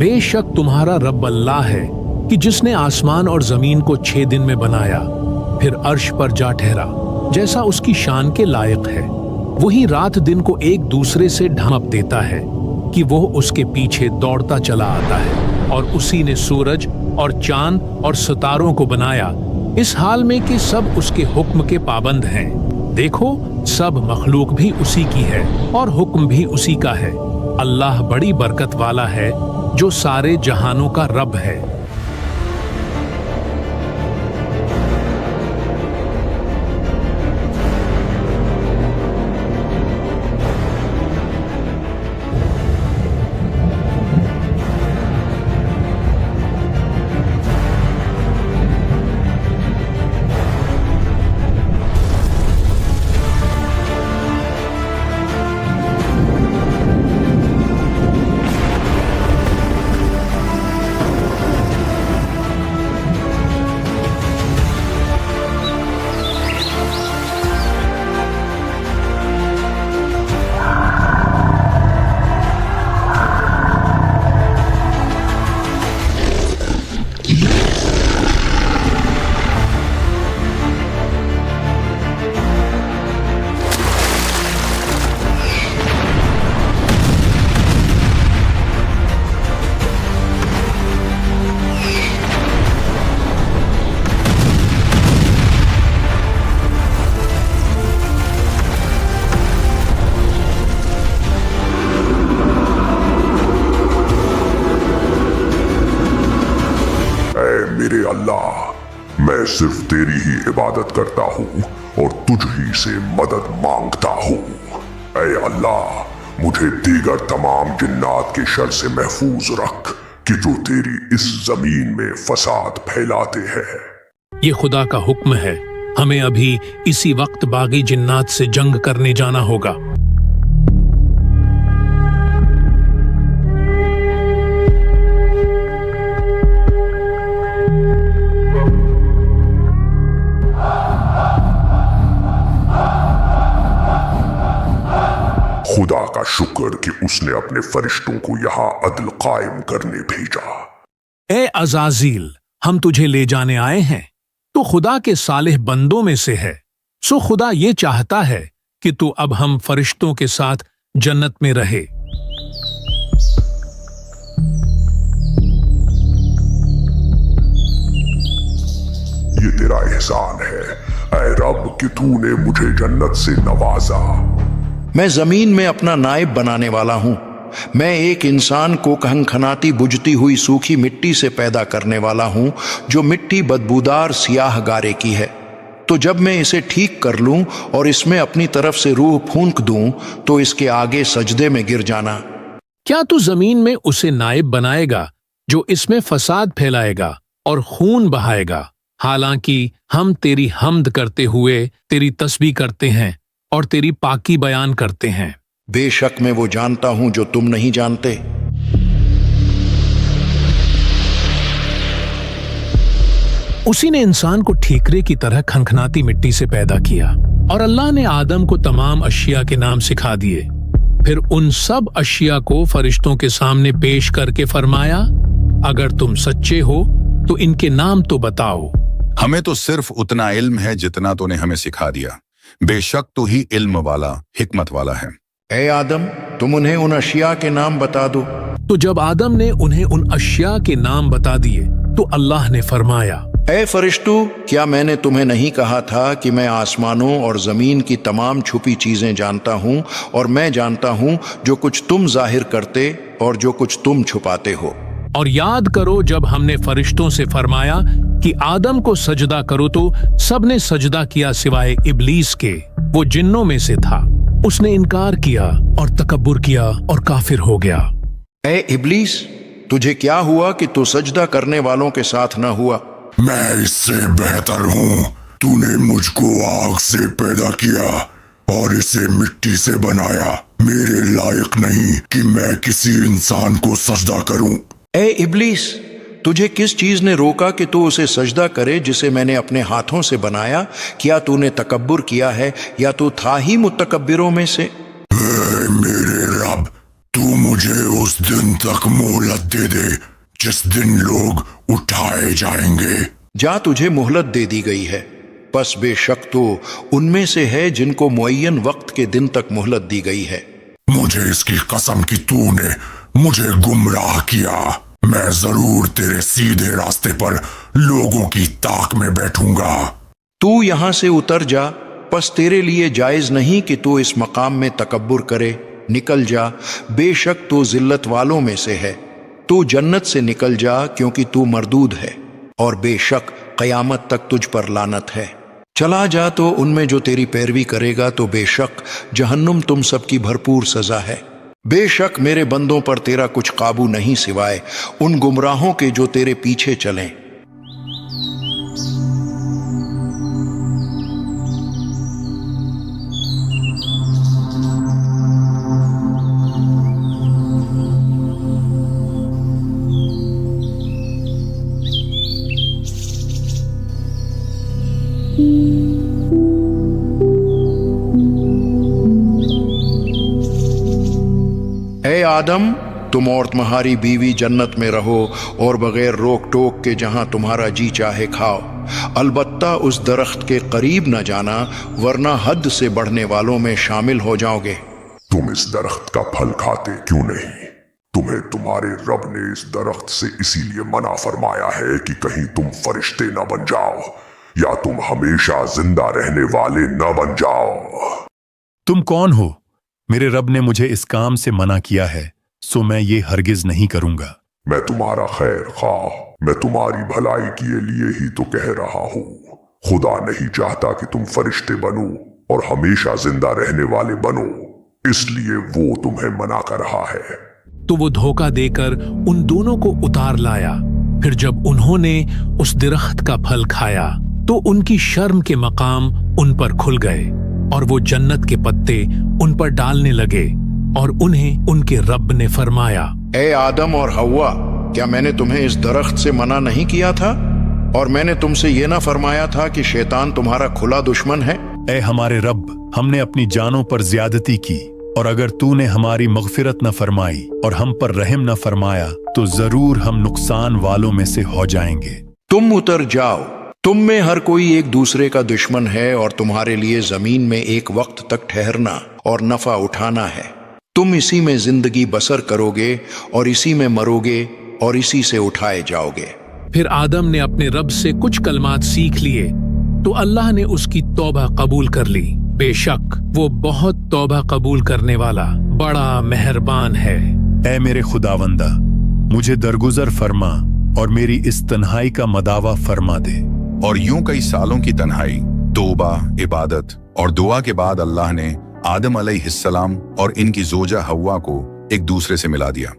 बेशक तुम्हारा रब अल्लाह है कि जिसने आसमान और जमीन को 6 दिन में बनाया, फिर अर्श पर जा ठहरा जैसा उसकी शान के लायक है। वही रात दिन को एक दूसरे से ढांप देता है कि वो उसके पीछे दौड़ता चला आता है, और उसी ने सूरज और चांद और सितारों को बनाया इस हाल में कि सब उसके हुक्म के पाबंद हैं। देखो, सब मखलूक भी उसी की है और हुक्म भी उसी का है। अल्लाह बड़ी बरकत वाला है जो सारे जहानों का रब है। मेरे अल्लाह, मैं सिर्फ तेरी ही इबादत करता हूँ और तुझ ही से मदद मांगता हूँ। ऐ अल्लाह, मुझे दीगर तमाम जिन्नात के शर से महफूज रख कि जो तेरी इस जमीन में फसाद फैलाते हैं। ये खुदा का हुक्म है, हमें अभी इसी वक्त बागी जिन्नात से जंग करने जाना होगा। खुदा का शुक्र कि उसने अपने फरिश्तों को यहाँ अदल कायम करने भेजा। ए अज़ाज़ील, हम तुझे ले जाने आए हैं, तो खुदा के सालिह बंदों में से है। सो खुदा ये चाहता है कि तू अब हम फरिश्तों के साथ जन्नत में रहे। ये तेरा एहसान है ऐ रब कि तूने मुझे जन्नत से नवाजा। मैं जमीन में अपना नायब बनाने वाला हूं। मैं एक इंसान को खनखनाती बुझती हुई सूखी मिट्टी से पैदा करने वाला हूं, जो मिट्टी बदबूदार सियाह गारे की है। तो जब मैं इसे ठीक कर लूं और इसमें अपनी तरफ से रूह फूंक दूं, तो इसके आगे सजदे में गिर जाना। क्या तू जमीन में उसे नायब बनाएगा जो इसमें फसाद फैलाएगा और खून बहाएगा? हालांकि हम तेरी हम्द करते हुए तेरी तस्बीह करते हैं और तेरी पाकी बयान करते हैं। बेशक मैं वो जानता हूं जो तुम नहीं जानते। उसी ने इंसान को ठीकरे की तरह खनखनाती मिट्टी से पैदा किया, और अल्लाह ने आदम को तमाम अशिया के नाम सिखा दिए। फिर उन सब अशिया को फरिश्तों के सामने पेश करके फरमाया, अगर तुम सच्चे हो तो इनके नाम तो बताओ। हमें तो सिर्फ उतना इल्म है जितना तूने हमें सिखा दिया। बेशक तू ही इल्म वाला, हिकमत वाला है। ए आदम, तुम उन्हें उन अशिया के नाम बता दो। तो जब आदम ने उन्हें उन अशिया के नाम बता दिए, तो अल्लाह ने फरमाया, ए फरिश्तों, क्या मैंने तुम्हें नहीं कहा था कि मैं आसमानों और जमीन की तमाम छुपी चीजें जानता हूं, और मैं जानता हूं जो कुछ तुम जाहिर करते और जो कुछ तुम छुपाते हो। और याद करो जब हमने फरिश्तों से फरमाया कि आदम को सजदा करो, तो सबने सजदा किया सिवाय इब्लीस के, वो जिन्नों में से था। उसने इनकार किया और तकब्बुर किया और काफिर हो गया। ए इब्लीस, तुझे क्या हुआ कि तू सजदा करने वालों के साथ न हुआ? मैं इससे बेहतर हूँ। तूने मुझको आग से पैदा किया और इसे मिट्टी से बनाया। मेरे लायक नहीं कि मैं किसी इंसान को सजदा करूं। ए इब्लीस, तुझे किस चीज ने रोका कि तू उसे सजदा करे जिसे मैंने अपने हाथों से बनाया? क्या तूने तकब्बुर किया है या तू था ही मुतकब्बिरों में से? मेरे रब, तू मुझे उस दिन तक मोहलत दे दे जिस दिन लोग उठाए जाएंगे। जा, तुझे मोहलत दे दी गई है, बस बेशक तो उनमें से है जिनको मुअय्यन वक्त के दिन तक मोहलत दी गई है। मुझे इसकी कसम कि तूने मुझे गुमराह किया। मैं जरूर तेरे सीधे रास्ते पर लोगों की ताक में बैठूंगा। तू यहां से उतर जा, बस तेरे लिए जायज नहीं कि तू इस मकाम में तकब्बुर करे। निकल जा, बेशक तू जिल्लत वालों में से है। तू जन्नत से निकल जा क्योंकि तू मरदूद है, और बेशक क़यामत तक तुझ पर लानत है। चला जा तो उनमें जो तेरी पैरवी करेगा तो बेशक जहन्नुम तुम सबकी भरपूर सजा है। बेशक मेरे बंदों पर तेरा कुछ काबू नहीं सिवाय उन गुमराहों के जो तेरे पीछे चलें। ए आदम, तुम और तुम्हारी बीवी जन्नत में रहो और बगैर रोक टोक के जहां तुम्हारा जी चाहे खाओ। अलबत्ता उस दरख्त के करीब न जाना, वरना हद से बढ़ने वालों में शामिल हो जाओगे। तुम इस दरख्त का फल खाते क्यों नहीं? तुम्हें तुम्हारे रब ने इस दरख्त से इसीलिए मना फरमाया है कि कहीं तुम फरिश्ते न बन जाओ या तुम हमेशा जिंदा रहने वाले न बन जाओ। तुम कौन हो? मेरे रब ने मुझे इस काम से मना किया है, सो मैं ये हरगिज नहीं करूंगा। मैं तुम्हारा खैर खाह, मैं तुम्हारी भलाई के लिए ही तो कह रहा हूँ। खुदा नहीं चाहता कि तुम फरिश्ते बनो और हमेशा जिंदा रहने वाले बनो, इसलिए वो तुम्हें मना कर रहा है। तो वो धोखा देकर उन दोनों को उतार लाया। फिर जब उन्होंने उस दरख्त का फल खाया तो उनकी शर्म के मकाम उन पर खुल गए और वो जन्नत के पत्ते उन पर डालने लगे। और उन्हें उनके रब ने फरमाया, ए आदम और हव्वा, क्या मैंने तुम्हें इस दरख्त से मना नहीं किया था? और मैंने तुमसे ये ना फरमाया था कि शैतान तुम्हारा खुला दुश्मन है? ए हमारे रब, हमने अपनी जानों पर ज्यादती की, और अगर तूने हमारी मगफिरत न फरमाई और हम पर रहम न फरमाया तो जरूर हम नुकसान वालों में से हो जाएंगे। तुम उतर जाओ, तुम में हर कोई एक दूसरे का दुश्मन है और तुम्हारे लिए जमीन में एक वक्त तक ठहरना और नफा उठाना है। तुम इसी में जिंदगी बसर करोगे और इसी में मरोगे और इसी से उठाए जाओगे। फिर आदम ने अपने रब से कुछ कलमात सीख लिए तो अल्लाह ने उसकी तौबा कबूल कर ली। बेशक वो बहुत तौबा कबूल करने वाला बड़ा मेहरबान है। ए मेरे खुदावंदा, मुझे दरगुजर फरमा और मेरी इस तन्हाई का मदावा फरमा दे। और यूं कई सालों की तन्हाई, तौबा, इबादत और दुआ के बाद अल्लाह ने आदम अलैहिस्सलाम और इनकी जोजा हव्वा को एक दूसरे से मिला दिया।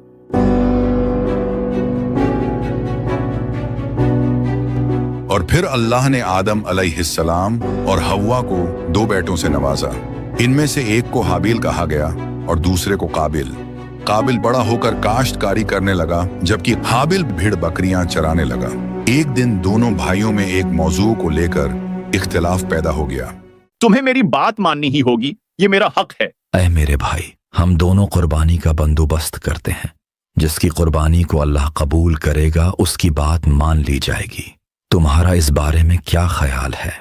और फिर अल्लाह ने आदम अलैहिस्सलाम और हव्वा को दो बेटों से नवाजा। इनमें से एक को हाबिल कहा गया और दूसरे को काबिल। काबिल बड़ा होकर काश्तकारी करने लगा, जबकि हाबिल भेड़ बकरियां चराने लगा। एक दिन दोनों भाइयों में एक मौजू को लेकर इख्तिलाफ पैदा हो गया। तुम्हें मेरी बात माननी ही होगी, ये मेरा हक है। ऐ मेरे भाई, हम दोनों कुर्बानी का बंदोबस्त करते हैं। जिसकी कुर्बानी को अल्लाह कबूल करेगा उसकी बात मान ली जाएगी। तुम्हारा इस बारे में क्या ख्याल है?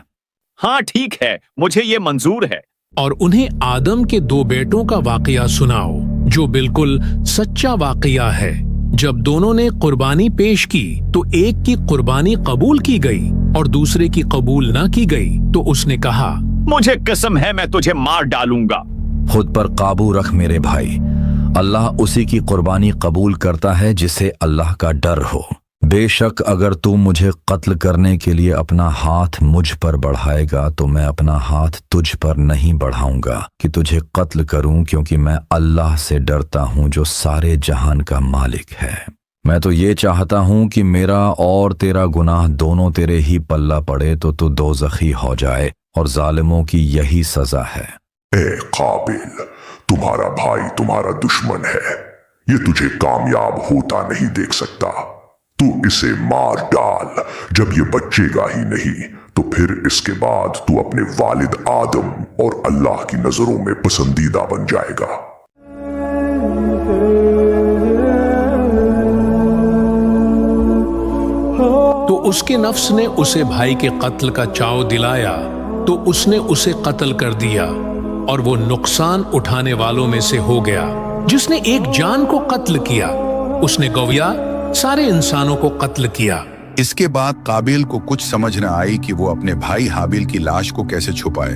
हाँ ठीक है, मुझे ये मंजूर है। और उन्हें आदम के दो बेटों का वाकया सुनाओ जो बिल्कुल सच्चा वाकया है। जब दोनों ने कुर्बानी पेश की तो एक की कुर्बानी कबूल की गई और दूसरे की कबूल न की गई तो उसने कहा, मुझे कसम है मैं तुझे मार डालूंगा। खुद पर काबू रख मेरे भाई, अल्लाह उसी की कुर्बानी कबूल करता है जिसे अल्लाह का डर हो। बेशक अगर तू मुझे कत्ल करने के लिए अपना हाथ मुझ पर बढ़ाएगा तो मैं अपना हाथ तुझ पर नहीं बढ़ाऊंगा कि तुझे कत्ल करूं, क्योंकि मैं अल्लाह से डरता हूं जो सारे जहान का मालिक है। मैं तो ये चाहता हूं कि मेरा और तेरा गुनाह दोनों तेरे ही पल्ला पड़े तो तू दोज़खी हो जाए, और जालिमों की यही सजा है। ए काबिल, तुम्हारा भाई तुम्हारा दुश्मन है, ये तुझे कामयाब होता नहीं देख सकता। तू इसे मार डाल, जब ये बचेगा ही नहीं तो फिर इसके बाद तू अपने वालिद आदम और अल्लाह की नजरों में पसंदीदा बन जाएगा। उसके नफ्स ने उसे भाई के कत्ल का चाव दिलाया तो उसने उसे कत्ल कर दिया और वो नुकसान उठाने वालों में से हो गया। जिसने एक जान को कत्ल किया उसने गौया सारे इंसानों को कत्ल किया। इसके बाद काबिल को कुछ समझ न आई कि वो अपने भाई हाबिल की लाश को कैसे छुपाए,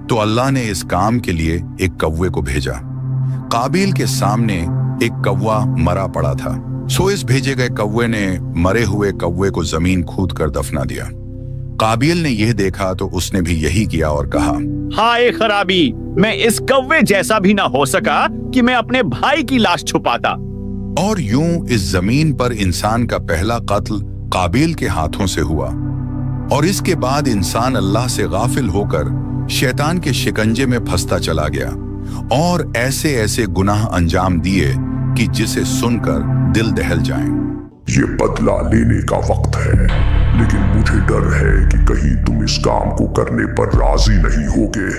तो अल्लाह ने इस काम के लिए एक कौवे को भेजा। काबिल के सामने एक कौवा मरा पड़ा था, सो इस भेजे गए कौवे ने मरे हुए कौवे को जमीन खोद कर दफना दिया। काबिल ने यह देखा तो उसने भी यही किया और कहा, हाय खराबी, मैं इस कौवे जैसा भी ना हो सका कि मैं अपने भाई की लाश छुपाता। और यूं इस जमीन पर इंसान का पहला कत्ल काबिल के हाथों से हुआ। और इसके बाद इंसान अल्लाह से गाफिल होकर शैतान के शिकंजे में फंसता चला गया और ऐसे ऐसे गुनाह अंजाम दिए कि जिसे सुनकर दिल दहल जाए। ये बदला लेने का वक्त है, लेकिन मुझे डर है कि कहीं तुम इस काम को करने पर राजी नहीं होगे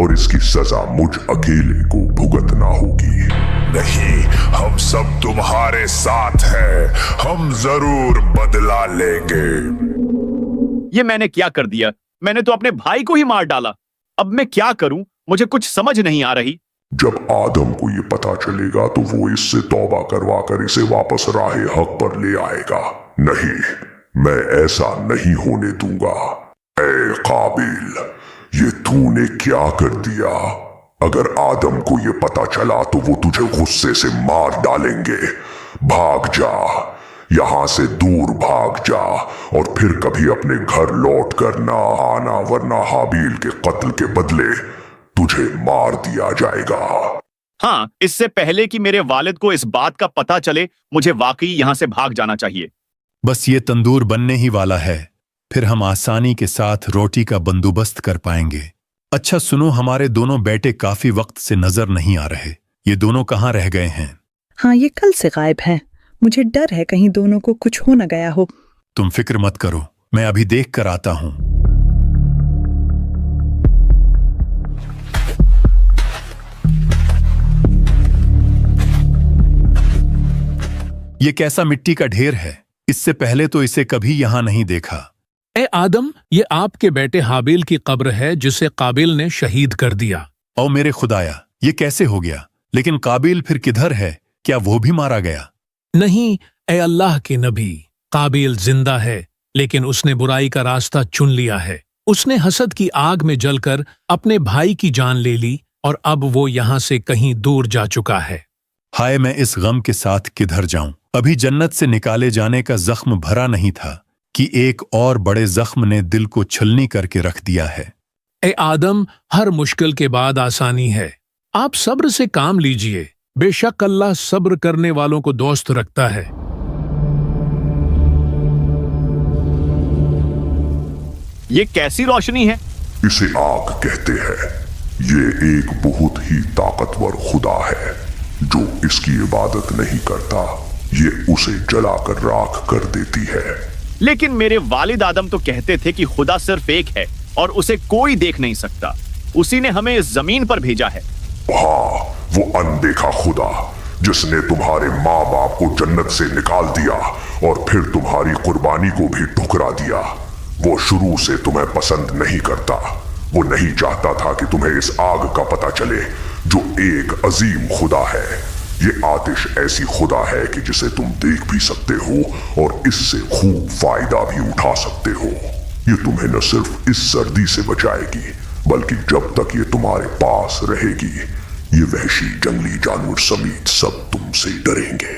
और इसकी सजा मुझ अकेले को भुगतना होगी। नहीं, हम सब तुम्हारे साथ हैं, हम जरूर बदला लेंगे। ये मैंने क्या कर दिया? मैंने तो अपने भाई को ही मार डाला। अब मैं क्या करूं? मुझे कुछ समझ नहीं आ रही। जब आदम को ये पता चलेगा तो वो इससे तौबा करवा कर इसे वापस राहे हक पर ले आएगा। नहीं, मैं ऐसा नहीं होने दूंगा। ए काबिल, ये तूने क्या कर दिया? अगर आदम को ये पता चला तो वो तुझे गुस्से से मार डालेंगे। भाग जा, यहां से दूर भाग जा और फिर कभी अपने घर लौट कर ना आना, वरना हाबील के कत्ल के बदले तुझे मार दिया जाएगा। हाँ, इससे पहले कि मेरे वालिद को इस बात का पता चले, मुझे वाकई यहां से भाग जाना चाहिए। बस ये तंदूर बनने ही वाला है, फिर हम आसानी के साथ रोटी का बंदोबस्त कर पाएंगे। अच्छा सुनो, हमारे दोनों बेटे काफी वक्त से नजर नहीं आ रहे। ये दोनों कहाँ रह गए हैं? हाँ, ये कल से गायब हैं। मुझे डर है कहीं दोनों को कुछ हो न गया हो। तुम फिक्र मत करो, मैं अभी देख कर आता हूं। ये कैसा मिट्टी का ढेर है? इससे पहले तो इसे कभी यहां नहीं देखा। ए आदम, ये आपके बेटे हाबिल की कब्र है जिसे काबिल ने शहीद कर दिया। ओ मेरे खुदाया, ये कैसे हो गया? लेकिन काबिल फिर किधर है? क्या वो भी मारा गया? नहीं, ए अल्लाह के नबी, काबिल जिंदा है, लेकिन उसने बुराई का रास्ता चुन लिया है। उसने हसद की आग में जलकर अपने भाई की जान ले ली और अब वो यहां से कहीं दूर जा चुका है। हाय, मैं इस गम के साथ किधर जाऊं? अभी जन्नत से निकाले जाने का जख्म भरा नहीं था कि एक और बड़े जख्म ने दिल को छलनी करके रख दिया है। ए आदम, हर मुश्किल के बाद आसानी है। आप सब्र से काम लीजिए, बेशक अल्लाह सब्र करने वालों को दोस्त रखता है। ये कैसी रोशनी है? इसे आग कहते हैं। ये एक बहुत ही ताकतवर खुदा है। जो इसकी इबादत नहीं करता, ये उसे जलाकर राख कर देती है। लेकिन मेरे वालिद आदम तो कहते थे कि खुदा सिर्फ एक है और उसे कोई देख नहीं सकता। उसी ने हमें इस जमीन पर भेजा है। हाँ, वो अनदेखा खुदा जिसने तुम्हारे माँ बाप को जन्नत से निकाल दिया और फिर तुम्हारी कुर्बानी को भी ठुकरा दिया। वो शुरू से तुम्हें पसंद नहीं करता। वो नहीं चाहता था कि तुम्हें इस आग का पता चले जो एक अजीम खुदा है। ये आतिश ऐसी खुदा है कि जिसे तुम देख भी सकते हो और इससे खूब फायदा भी उठा सकते हो। ये तुम्हें न सिर्फ इस सर्दी से बचाएगी, बल्कि जब तक ये तुम्हारे पास रहेगी, ये वहशी जंगली जानवर समेत सब तुमसे डरेंगे।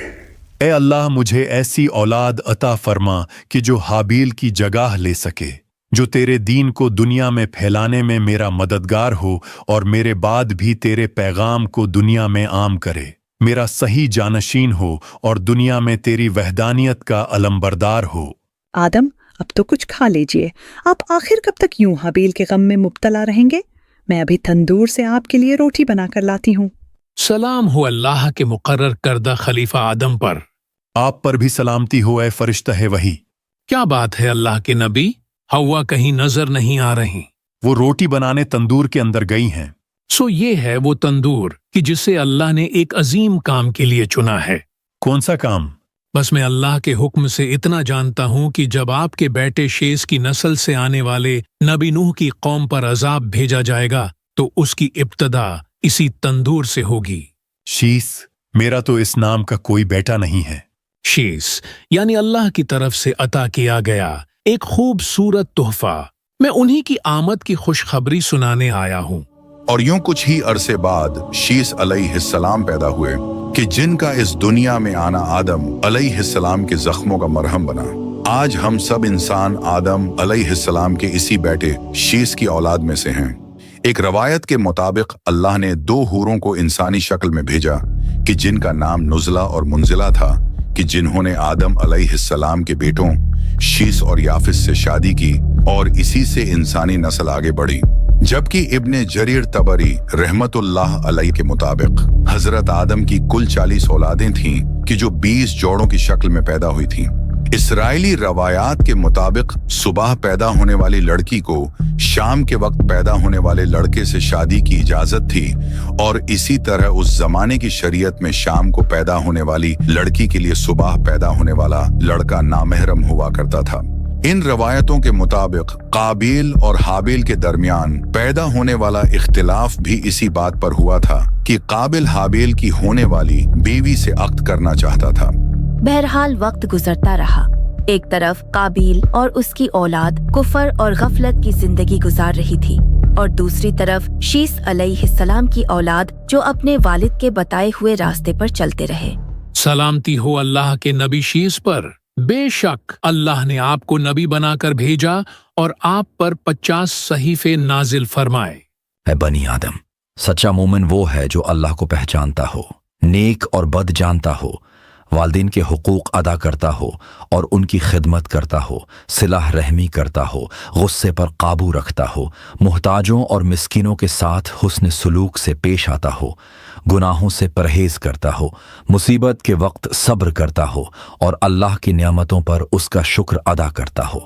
ए अल्लाह, मुझे ऐसी औलाद अता फरमा कि जो हाबील की जगह ले सके, जो तेरे दीन को दुनिया में फैलाने में मेरा मददगार हो और मेरे बाद भी तेरे पैगाम को दुनिया में आम करे, मेरा सही जानशीन हो और दुनिया में तेरी वहदानियत का अलमबरदार हो। आदम, अब तो कुछ खा लीजिए। आप आखिर कब तक यूं हाबील के गम में मुब्तला रहेंगे? मैं अभी तंदूर से आपके लिए रोटी बनाकर लाती हूँ। सलाम हो अल्लाह के मुकर्रर करदा खलीफा आदम पर। आप पर भी सलामती हो ए फरिश्ता है वही। क्या बात है अल्लाह के नबी, हवा कहीं नजर नहीं आ रही। वो रोटी बनाने तंदूर के अंदर गई हैं। सो ये है वो तंदूर कि जिसे अल्लाह ने एक अजीम काम के लिए चुना है। कौन सा काम? बस मैं अल्लाह के हुक्म से इतना जानता हूँ कि जब आपके बेटे शेष की नस्ल से आने वाले नबी नूह की कौम पर अजाब भेजा जाएगा तो उसकी इब्तदा इसी तंदूर से होगी। शीस, मेरा तो इस नाम का कोई बेटा नहीं है। शेष यानी अल्लाह की तरफ से अता किया गया एक खूबसूरत तोहफा। मैं उन्हीं की आमद की खुशखबरी सुनाने आया हूँ। और यूं कुछ ही अरसे बाद शीस अलैहिस्सलाम पैदा हुए कि जिनका इस दुनिया में आना आदम अलैहिस्सलाम के जख्मों का मरहम बना। आज हम सब इंसान आदम अलैहिस्सलाम के इसी बेटे शीस की औलाद में से हैं। एक रवायत के मुताबिक अल्लाह ने 2 हूरों को इंसानी शक्ल में भेजा कि जिनका नाम नुज़ला और मुंजिला था, कि जिन्होंने आदम अलैहिस्सलाम के बेटों शीस और याफिस से शादी की और इसी से इंसानी नस्ल आगे बढ़ी। जबकि इब्ने जरीर तबरी रहमतुल्लाह अलैह के मुताबिक हजरत आदम की कुल 40 औलादें थीं कि जो 20 जोड़ों की शक्ल में पैदा हुई थीं। इसराइली रवायात के मुताबिक सुबह पैदा होने वाली लड़की को शाम के वक्त पैदा होने वाले लड़के से शादी की इजाजत थी और इसी तरह उस जमाने की शरीयत में शाम को पैदा होने वाली लड़की के लिए सुबह पैदा होने वाला लड़का नामहरम हुआ करता था। इन रवायतों के मुताबिक काबिल और हाबिल के दरमियान पैदा होने वाला इख्तिलाफ भी इसी बात पर हुआ था कि काबिल हाबिल की होने वाली बीवी से अक्द करना चाहता था। बहरहाल वक्त गुजरता रहा। एक तरफ काबिल और उसकी औलाद कुफर और गफलत की जिंदगी गुजार रही थी और दूसरी तरफ शीस अलैहिस्सलाम की औलाद जो अपने वालिद के बताए हुए रास्ते पर चलते रहे। सलामती हो अल्लाह के नबी शीस पर। बेशक अल्लाह ने आपको नबी बनाकर भेजा और आप पर 50 सहीफे नाजिल फरमाए। है बनी आदम, सच्चा मोमिन वो है जो अल्लाह को पहचानता हो, नेक और बद जानता हो, वालिदैन के हुकूक अदा करता हो और उनकी खिदमत करता हो, सिलाह रहमी करता हो, गुस्से पर काबू रखता हो, मुहताजों और मिस्किनों के साथ हुस्न सलूक से पेश आता हो, गुनाहों से परहेज करता हो, मुसीबत के वक्त सब्र करता हो और अल्लाह की नियामतों पर उसका शुक्र अदा करता हो।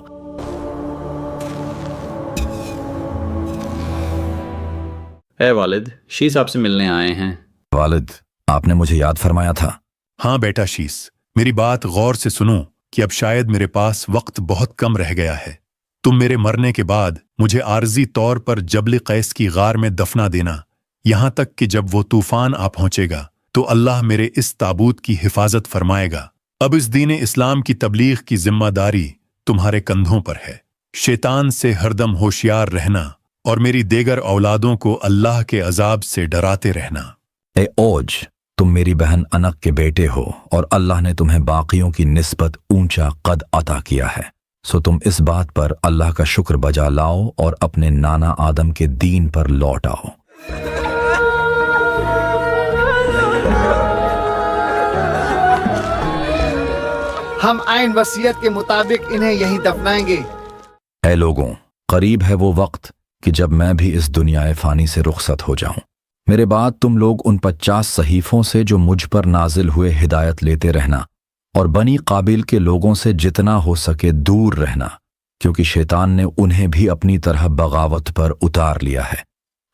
ए वालिद, शीस आपसे मिलने आए हैं। वालिद, आपने मुझे याद फरमाया था। हाँ बेटा शीस, मेरी बात गौर से सुनो कि अब शायद मेरे पास वक्त बहुत कम रह गया है। तुम मेरे मरने के बाद मुझे आर्जी तौर पर जबल कैस की गार में दफना देना, यहां तक कि जब वो तूफान आ पहुंचेगा तो अल्लाह मेरे इस ताबूत की हिफाजत फरमाएगा। अब इस दीन इस्लाम की तबलीग की जिम्मेदारी तुम्हारे कंधों पर है। शैतान से हरदम होशियार रहना और मेरी देगर औलादों को अल्लाह के अजाब से डराते रहना। ए ओज, तुम मेरी बहन अनक के बेटे हो और अल्लाह ने तुम्हें बाकियों की निस्बत ऊंचा कद अता किया है, सो तुम इस बात पर अल्लाह का शुक्र बजा लाओ और अपने नाना आदम के दीन पर लौट आओ। हम आइन वसीयत के मुताबिक इन्हें यहीं दफनाएंगे। ऐ लोगों, करीब है वो वक्त कि जब मैं भी इस दुनियाए फानी से रुखसत हो जाऊं। मेरे बाद तुम लोग उन 50 सहीफों से जो मुझ पर नाजिल हुए हिदायत लेते रहना और बनी काबिल के लोगों से जितना हो सके दूर रहना, क्योंकि शैतान ने उन्हें भी अपनी तरह बगावत पर उतार लिया है।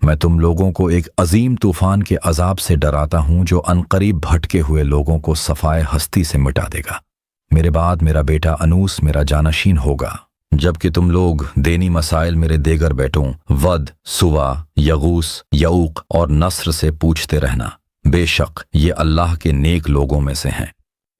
मैं तुम लोगों को एक अजीम तूफान के अजाब से डराता हूं जो अनकरीब भटके हुए लोगों को सफाए हस्ती से मिटा देगा। मेरे बाद मेरा बेटा अनूस मेरा जानशीन होगा, जबकि तुम लोग देनी मसाइल मेरे देगर बेटों वद, सुवा, यगूस, यऊक और नस्र से पूछते रहना। बेशक ये अल्लाह के नेक लोगों में से हैं।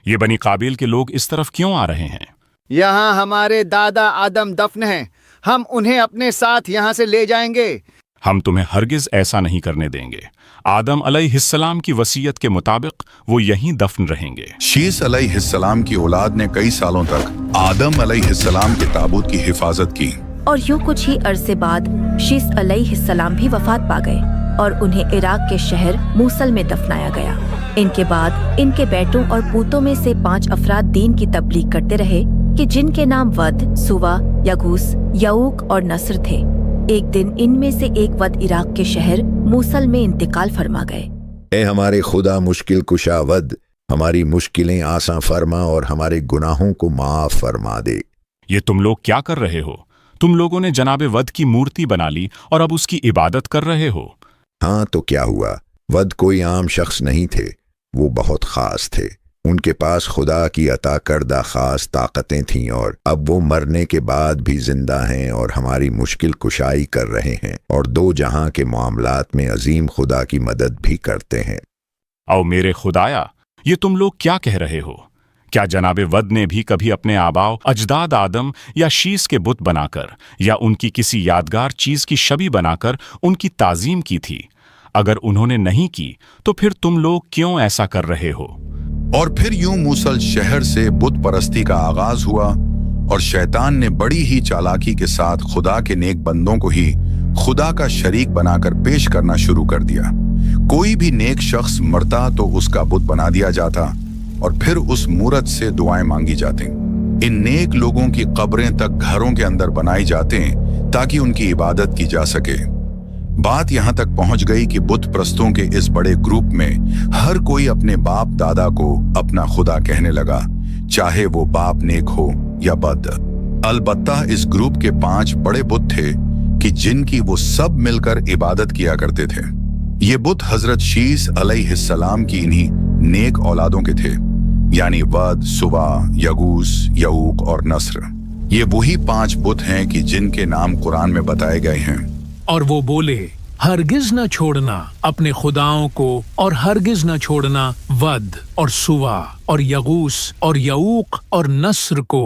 ये बनी काबिल के लोग इस तरफ क्यों आ रहे हैं? यहाँ हमारे दादा आदम दफन हैं, हम उन्हें अपने साथ यहाँ से ले जाएंगे। हम तुम्हें हरगिज ऐसा नहीं करने देंगे। आदम अलैहिस्सलाम की वसीयत के मुताबिक वो यहीं दफन रहेंगे। शीस अलैहिस्सलाम की औलाद ने कई सालों तक आदम अलैहिस्सलाम के ताबूत की हिफाजत की और यूं कुछ ही अरसे बाद शीस अलैहिस्सलाम भी वफात पा गए और उन्हें इराक के शहर मूसल में दफनाया गया। इनके बाद इनके बेटों और पूतों में से 5 अफराद दीन की तबलीग करते रहे कि जिनके नाम वद, सुवा, यगूस, यऊक और नस्र थे। एक दिन इनमें से एक वद इराक के शहर मूसल में इंतकाल फरमा गए। ए हमारे खुदा मुश्किल कुशा वद, हमारी मुश्किलें आसान फरमा और हमारे गुनाहों को माफ फरमा दे। ये तुम लोग क्या कर रहे हो? तुम लोगों ने जनाबे वद की मूर्ति बना ली और अब उसकी इबादत कर रहे हो। हाँ तो क्या हुआ, वद कोई आम शख्स नहीं थे, वो बहुत खास थे। उनके पास खुदा की अता करदा खास ताकतें थीं और अब वो मरने के बाद भी जिंदा हैं और हमारी मुश्किल कुशाई कर रहे हैं और दो जहां के मामलात में अजीम खुदा की मदद भी करते हैं। औ मेरे खुदाया, ये तुम लोग क्या कह रहे हो? क्या जनाबे वद ने भी कभी अपने आबाओ अजदाद आदम या शीस के बुत बनाकर या उनकी किसी यादगार चीज की शबी बनाकर उनकी ताजीम की थी? अगर उन्होंने नहीं की तो फिर तुम लोग क्यों ऐसा कर रहे हो? और फिर यूं मूसल शहर से बुत परस्ती का आगाज हुआ और शैतान ने बड़ी ही चालाकी के साथ खुदा के नेक बंदों को ही खुदा का शरीक बनाकर पेश करना शुरू कर दिया। कोई भी नेक शख्स मरता तो उसका बुत बना दिया जाता और फिर उस मूरत से दुआएं मांगी जाती। इन नेक लोगों की कब्रें तक घरों के अंदर बनाई जाते ताकि उनकी इबादत की जा सके। बात यहां तक पहुंच गई कि बुत प्रस्तों के इस बड़े ग्रुप में हर कोई अपने बाप दादा को अपना खुदा कहने लगा, चाहे वो बाप नेक हो या बद। अलबत्ता इस ग्रुप के 5 बड़े बुत थे कि जिनकी वो सब मिलकर इबादत किया करते थे। ये बुत हजरत शीस अलैहिस्सलाम की इन्हीं नेक औलादों के थे, यानी वद, सुवा, यगूस, यऊक और नस्र। ये वही 5 बुत हैं कि जिनके नाम कुरान में बताए गए हैं। और वो बोले, हरगिज न छोड़ना अपने खुदाओं को और हरगिज न छोड़ना वद और सुवा और यगूस और यऊक और नस्र को।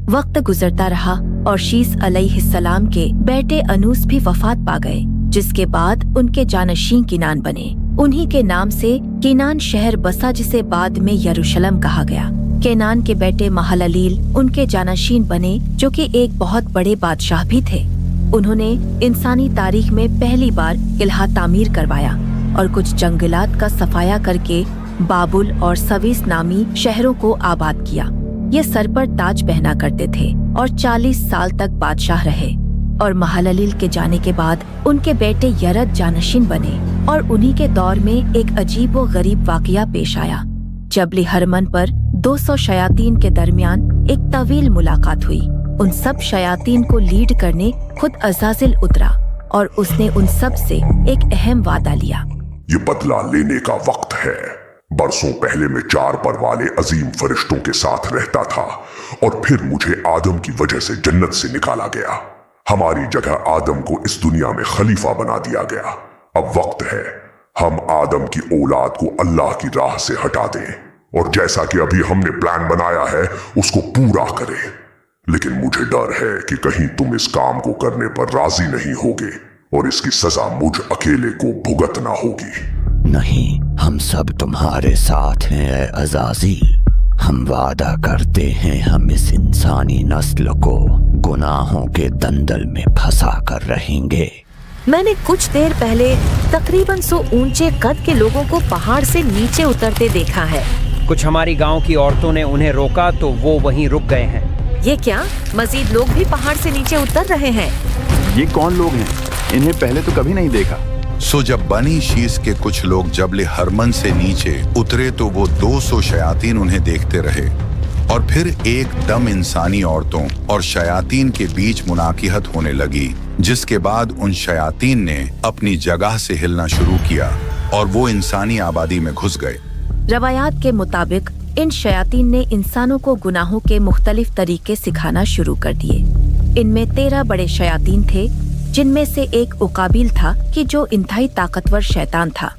वक्त गुजरता रहा और शीस अलैहिस्सलाम के बेटे अनूस भी वफात पा गए, जिसके बाद उनके जानशीन किनान बने। उन्हीं के नाम से किनान शहर बसा, जिसे बाद में यरूशलेम कहा गया। केनान के बेटे महललील उनके जानशीन बने, जो कि एक बहुत बड़े बादशाह भी थे। उन्होंने इंसानी तारीख में पहली बार किला तामीर करवाया और कुछ जंगलात का सफाया करके बाबुल और सवीस नामी शहरों को आबाद किया। ये सर पर ताज पहना करते थे और 40 साल तक बादशाह रहे। और महललील के जाने के बाद उनके बेटे यरद जानशीन बने और उन्हीं के दौर में एक अजीब व गरीब वाकया पेश आया। जबल हरमन पर 200 शयातीन के दरमियान एक तवील मुलाकात हुई। उन सब शयातीन को लीड करने खुद अज़ाज़िल उतरा और उसने उन सब से एक अहम वादा लिया। ये बदला लेने का वक्त है। बरसों पहले मैं 4 पर वाले अजीम फरिश्तों के साथ रहता था और फिर मुझे आदम की वजह से जन्नत से निकाला गया। हमारी जगह आदम को इस दुनिया में खलीफा बना दिया गया। अब वक्त है हम आदम की औलाद को अल्लाह की राह से हटा दें और जैसा कि अभी हमने प्लान बनाया है उसको पूरा करें। लेकिन मुझे डर है कि कहीं तुम इस काम को करने पर राजी नहीं होगे और इसकी सजा मुझ अकेले को भुगतना होगी। नहीं, हम सब तुम्हारे साथ हैं ऐ अज़ाज़ील। हम वादा करते हैं हम इस इंसानी नस्ल को गुनाहों के दंदल में फंसा कर रहेंगे। मैंने कुछ देर पहले तकरीबन 100 ऊंचे कद के लोगों को पहाड़ से नीचे उतरते देखा है। कुछ हमारी गांव की औरतों ने उन्हें रोका तो वो वहीं रुक गए हैं। ये क्या, मजीद लोग भी पहाड़ से नीचे उतर रहे हैं? ये कौन लोग हैं? इन्हें पहले तो कभी नहीं देखा। सो जब बनी शीस के कुछ लोग जबल हरमन से नीचे उतरे तो वो 200 शयातीन उन्हें देखते रहे और फिर एकदम इंसानी औरतों और शयातीन के बीच मुनाकिहत होने लगी, जिसके बाद उन शयातीन ने अपनी जगह से हिलना शुरू किया और वो इंसानी आबादी में घुस गए। रवायात के मुताबिक इन शयातीन ने इंसानों को गुनाहों के मुख्तलिफ तरीके सिखाना शुरू कर दिए। इनमें 13 बड़े शयातीन थे, जिनमें से एक उकाबिल था कि जो इंतहाई ताकतवर शैतान था।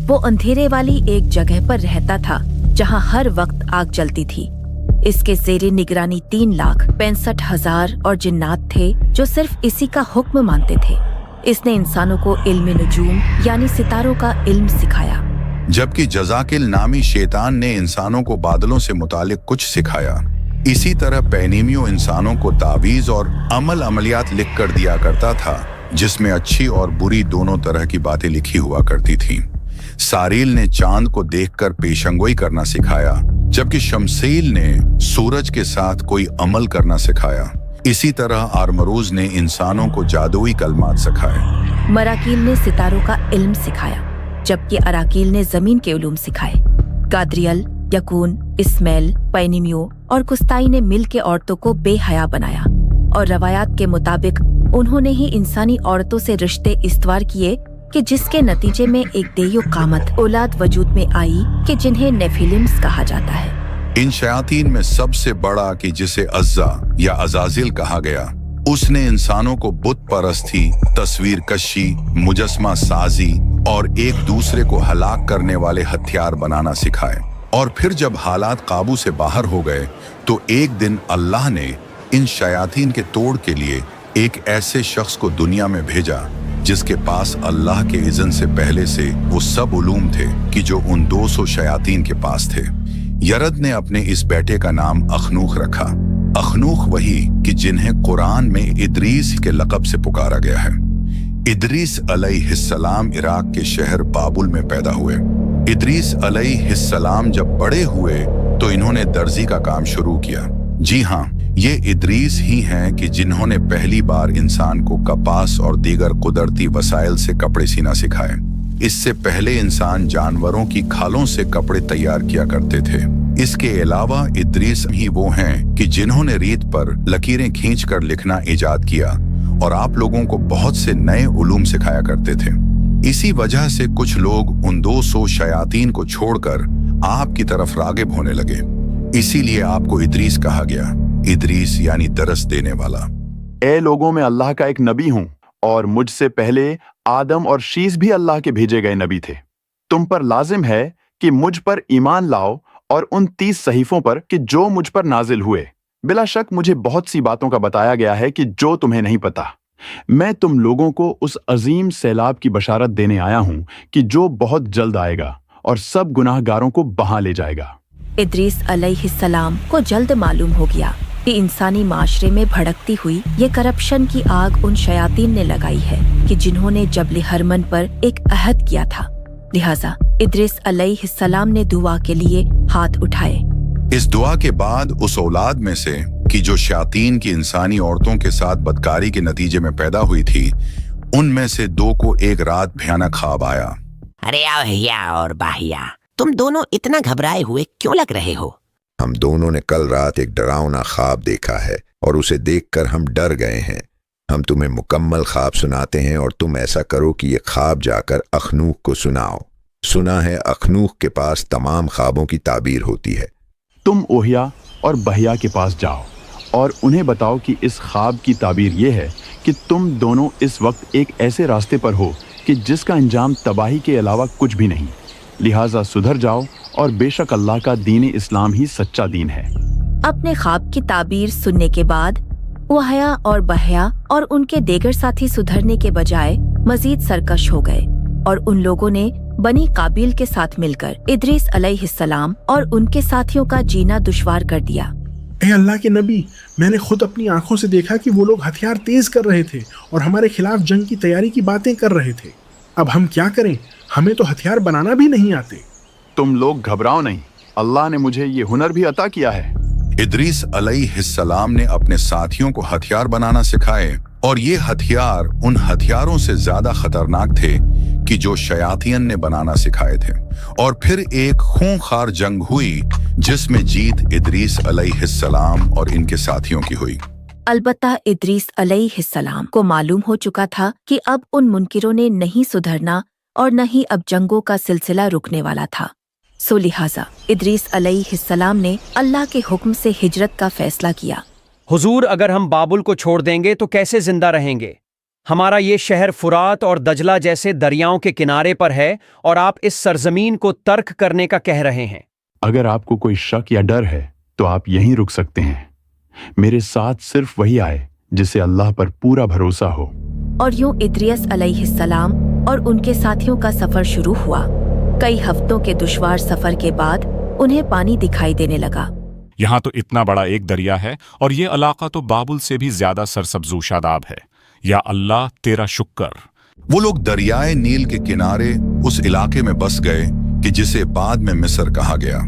वो अंधेरे वाली एक जगह पर रहता था जहां हर वक्त आग जलती थी। इसके ज़ेरे निगरानी 3,65,000 और जिन्नात थे जो सिर्फ इसी का हुक्म मानते थे। इसने इंसानों को इल्म नुजूम यानी सितारों का इल्म सिखाया, जबकि जज़ाकिल नामी शैतान ने इंसानों को बादलों से मुतालिक कुछ सिखाया। इसी तरह पैनीमियो इंसानों को तावीज़ और अमलियात लिख कर दिया करता था, जिसमें अच्छी और बुरी दोनों तरह की बातें लिखी हुआ करती थीं। सारील ने चांद को देखकर पेशंगोई करना सिखाया, जबकि शमसील ने सूरज के साथ कोई अमल करना सिखाया। इसी तरह आरमरूज ने इंसानों को जादुई कलमात सिखाए। मराकील ने सितारों का इल्म सिखाया, जबकि अराकील ने जमीन के उलूम सिखाए। गाद्रियल, यकून, इस्माइल, पैनीमियो और कुस्ताई ने मिल के औरतों को बेहया बनाया और रवायात के मुताबिक उन्होंने ही इंसानी औरतों से रिश्ते इस्तवार किए कि जिसके नतीजे में एक देयो कामत औलाद वजूद में आई कि जिन्हें नेफिलिम्स कहा जाता है। इन शयातीन में सबसे बड़ा कि जिसे अज्जा या अजाजिल कहा गया, उसने इंसानों को बुत परस्ती, तस्वीर कशी, मुजस्मा साजी और एक दूसरे को हलाक करने वाले हथियार बनाना सिखाए। और फिर जब हालात काबू से बाहर हो गए तो एक दिन अल्लाह ने इन शयातीन के तोड़ के लिए एक ऐसे शख्स को दुनिया में भेजा जिसके पास अल्लाह के इज़्न से पहले से वो सब उलूम थे कि जो उन 200 शयातीन के पास थे। यरद ने अपने इस बेटे का नाम अखनूख रखा। अखनूख वही कि जिन्हें कुरान में इदरीस के लक़ब से पुकारा गया है। इदरीस अलैहिस्सलाम इराक के शहर बाबुल में पैदा हुए। इदरीस अलैहिस्सलाम जब बड़े हुए तो इन्होंने दर्जी का काम शुरू किया। जी हाँ, ये इदरीस ही हैं कि जिन्होंने पहली बार इंसान को कपास और दीगर कुदरती वसाइल से कपड़े सीना सिखाए। इससे पहले इंसान जानवरों की खालों से कपड़े तैयार किया करते थे। इसके अलावा इदरीस ही वो हैं कि जिन्होंने रीत पर लकीरें खींचकर लिखना इजाद किया और आप लोगों को बहुत से नए उलूम सिखाया करते थे। इसी वजह से कुछ लोग उन 200 शयातीन को छोड़कर आपकी तरफ रागिब होने लगे। इसीलिए आपको इदरीस कहा गया। इदरीस यानी दरस देने वाला। ए लोगों में अल्लाह का एक नबी हूँ और मुझसे पहले आदम और शीस भी अल्लाह के भेजे गए नबी थे। तुम पर लाजिम है कि मुझ पर ईमान लाओ और उन 30 सहीफों पर कि जो मुझ पर नाजिल हुए। बिला शक मुझे बहुत सी बातों का बताया गया है कि जो तुम्हें नहीं पता। मैं तुम लोगों को उस अजीम सैलाब की बशारत देने आया हूँ कि जो बहुत जल्द आएगा और सब गुनाहगारों को बहा ले जाएगा। इदरीस अलैहिस्सलाम को जल्द मालूम हो गया कि इंसानी माशरे में भड़कती हुई ये करप्शन की आग उन शयातीन ने लगाई है कि जिन्होंने जबल हरमन पर एक अहद किया था। लिहाजा इदरीस अलैहिस्सलाम ने दुआ के लिए हाथ उठाए। इस दुआ के बाद उस औलाद में से कि जो शयातीन की इंसानी औरतों के साथ बदकारी के नतीजे में पैदा हुई थी, उनमें से 2 को एक रात भयानक ख्वाब आया। अरे भैया और बाहिया, तुम दोनों इतना घबराए हुए क्यों लग रहे हो? हम दोनों ने कल रात एक डरावना ख्वाब देखा है और उसे देखकर हम डर गए हैं। हम तुम्हें मुकम्मल ख्वाब सुनाते हैं और तुम ऐसा करो कि ये ख्वाब जाकर अखनूख को सुनाओ। सुना है अखनूख के पास तमाम ख्वाबों की ताबीर होती है। तुम ओहिया और बहिया के पास जाओ और उन्हें बताओ कि इस ख्वाब की ताबीर ये है कि तुम दोनों इस वक्त एक ऐसे रास्ते पर हो कि जिसका अंजाम तबाही के अलावा कुछ भी नहीं। लिहाजा सुधर जाओ और बेशक अल्लाह का दीन इस्लाम ही सच्चा दीन है। अपने ख्वाब की ताबीर सुनने के बाद वहया और बहया और उनके देगर साथी सुधरने के बजाय मजीद सरकश हो गए और उन लोगों ने बनी काबिल के साथ मिलकर इदरीस अलैहिस्सलाम और उनके साथियों का जीना दुश्वार कर दिया। ए अल्लाह के नबी, मैंने खुद अपनी आंखों से देखा कि वो लोग हथियार तेज कर रहे थे और हमारे खिलाफ जंग की तैयारी की बातें कर रहे थे। अब हम क्या करें? हमें तो हथियार बनाना भी नहीं आते। तुम लोग घबराओ नहीं, अल्लाह ने मुझे ये हुनर भी अता किया है। इदरीस अलैहिस्सलाम ने अपने साथियों को हथियार बनाना सिखाए और ये हथियार उन हथियारों से ज्यादा खतरनाक थे कि जो शयातीन ने बनाना सिखाए थे। और फिर एक खूंखार जंग हुई जिसमें जीत इदरीस अलैहिस्सलाम और इनके साथियों की हुई। अलबत्ता इदरीस अलैहिस्सलाम को मालूम हो चुका था कि अब उन मुनकिरों ने नहीं सुधरना और न ही अब जंगों का सिलसिला रुकने वाला था। सो लिहाजा इदरीस अलैहिस्सलाम ने अल्लाह के हुक्म से हिजरत का फैसला किया। हुजूर, अगर हम बाबुल को छोड़ देंगे तो कैसे जिंदा रहेंगे? हमारा ये शहर फुरात और दजला जैसे दरियाओं के किनारे पर है और आप इस सरजमीन को तर्क करने का कह रहे हैं। अगर आपको कोई शक या डर है तो आप यहीं रुक सकते हैं। मेरे साथ सिर्फ वही आए जिसे अल्लाह पर पूरा भरोसा हो। और यूं इदरीस अलैहिस्सलाम और उनके साथियों का सफर शुरू हुआ। कई हफ्तों के दुश्वार सफर के बाद उन्हें पानी दिखाई देने लगा। यहाँ तो इतना बड़ा एक दरिया है और ये इलाका तो बाबुल से भी ज्यादा सरसब्जू शादाब है। या अल्लाह तेरा शुक्र। वो लोग दरियाए नील के किनारे उस इलाके में बस गए कि जिसे बाद में मिस्र कहा गया।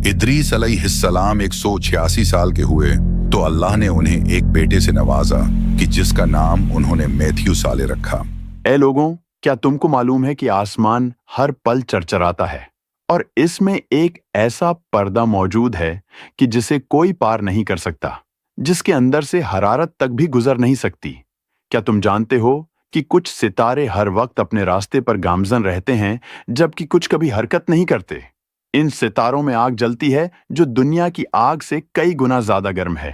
इदरीस अलैहिस्सलाम 186 साल के हुए तो अल्लाह ने उन्हें एक बेटे से नवाजा कि जिसका नाम उन्होंने मैथ्यू साले रखा। ए लोगों, क्या तुमको मालूम है कि आसमान हर पल चरचराता है और इसमें एक ऐसा पर्दा मौजूद है कि जिसे कोई पार नहीं कर सकता, जिसके अंदर से हरारत तक भी गुजर नहीं सकती। क्या तुम जानते हो कि कुछ सितारे हर वक्त अपने रास्ते पर गामजन रहते हैं जबकि कुछ कभी हरकत नहीं करते? इन सितारों में आग जलती है जो दुनिया की आग से कई गुना ज्यादा गर्म है।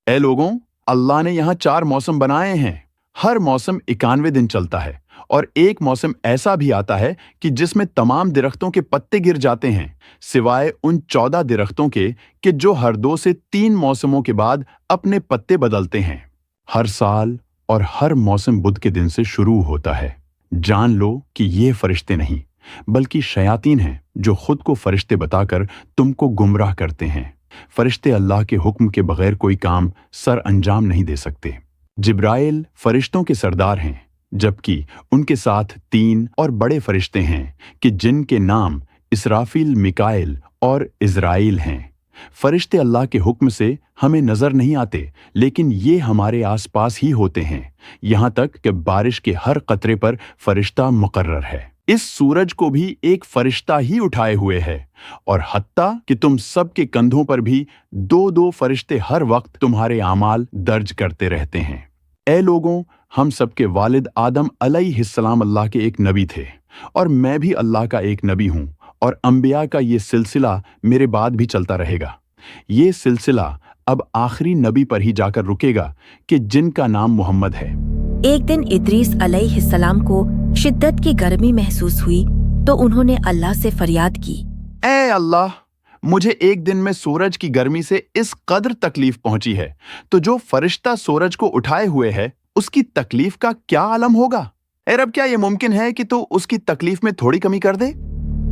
ए लोगों, अल्लाह ने यहाँ 4 मौसम बनाए हैं। हर मौसम 91 दिन चलता है और एक मौसम ऐसा भी आता है कि जिसमें तमाम दरख्तों के पत्ते गिर जाते हैं, सिवाय उन 14 दरख्तों के कि जो हर 2 से 3 मौसमों के बाद अपने पत्ते बदलते हैं। हर साल और हर मौसम बुध के दिन से शुरू होता है। जान लो कि ये फरिश्ते नहीं बल्कि शयातीन हैं जो खुद को फरिश्ते बताकर तुमको गुमराह करते हैं। फरिश्ते अल्लाह के हुक्म के बगैर कोई काम सर अंजाम नहीं दे सकते। जिब्राइल फरिश्तों के सरदार हैं, जबकि उनके साथ 3 और बड़े फरिश्ते हैं कि जिनके नाम इसराफील, मिकाइल और इज़राइल हैं। फरिश्ते अल्लाह के हुक्म से हमें नजर नहीं आते, लेकिन ये हमारे आसपास ही होते हैं, यहाँ तक कि बारिश के हर कतरे पर फरिश्ता मुकर्रर है। इस सूरज को भी एक फरिश्ता ही उठाए हुए है और हत्ता कि तुम सब के कंधों पर भी 2-2 फरिश्ते हर वक्त तुम्हारे आमाल दर्ज करते रहते हैं। ए लोगों, हम सबके वालिद आदम अलैहिस्सलाम अल्लाह के एक नबी थे और मैं भी अल्लाह का एक नबी हूँ और अंबिया का ये सिलसिला मेरे बाद भी चलता रहेगा। ये सिलसिला अब आखिरी नबी पर ही जाकर रुकेगा कि जिनका नाम मोहम्मद है। एक दिन इद्रीस अलैहिस्सलाम को शिद्दत की गर्मी महसूस हुई तो उन्होंने अल्लाह से फरियाद की, ए अल्लाह, मुझे एक दिन में सूरज की गर्मी से इस कदर तकलीफ पहुंची है, तो जो फरिश्ता सूरज को उठाए हुए है उसकी तकलीफ का क्या आलम होगा। ए रब, क्या ये मुमकिन है कि तू उसकी तकलीफ में थोड़ी कमी कर दे।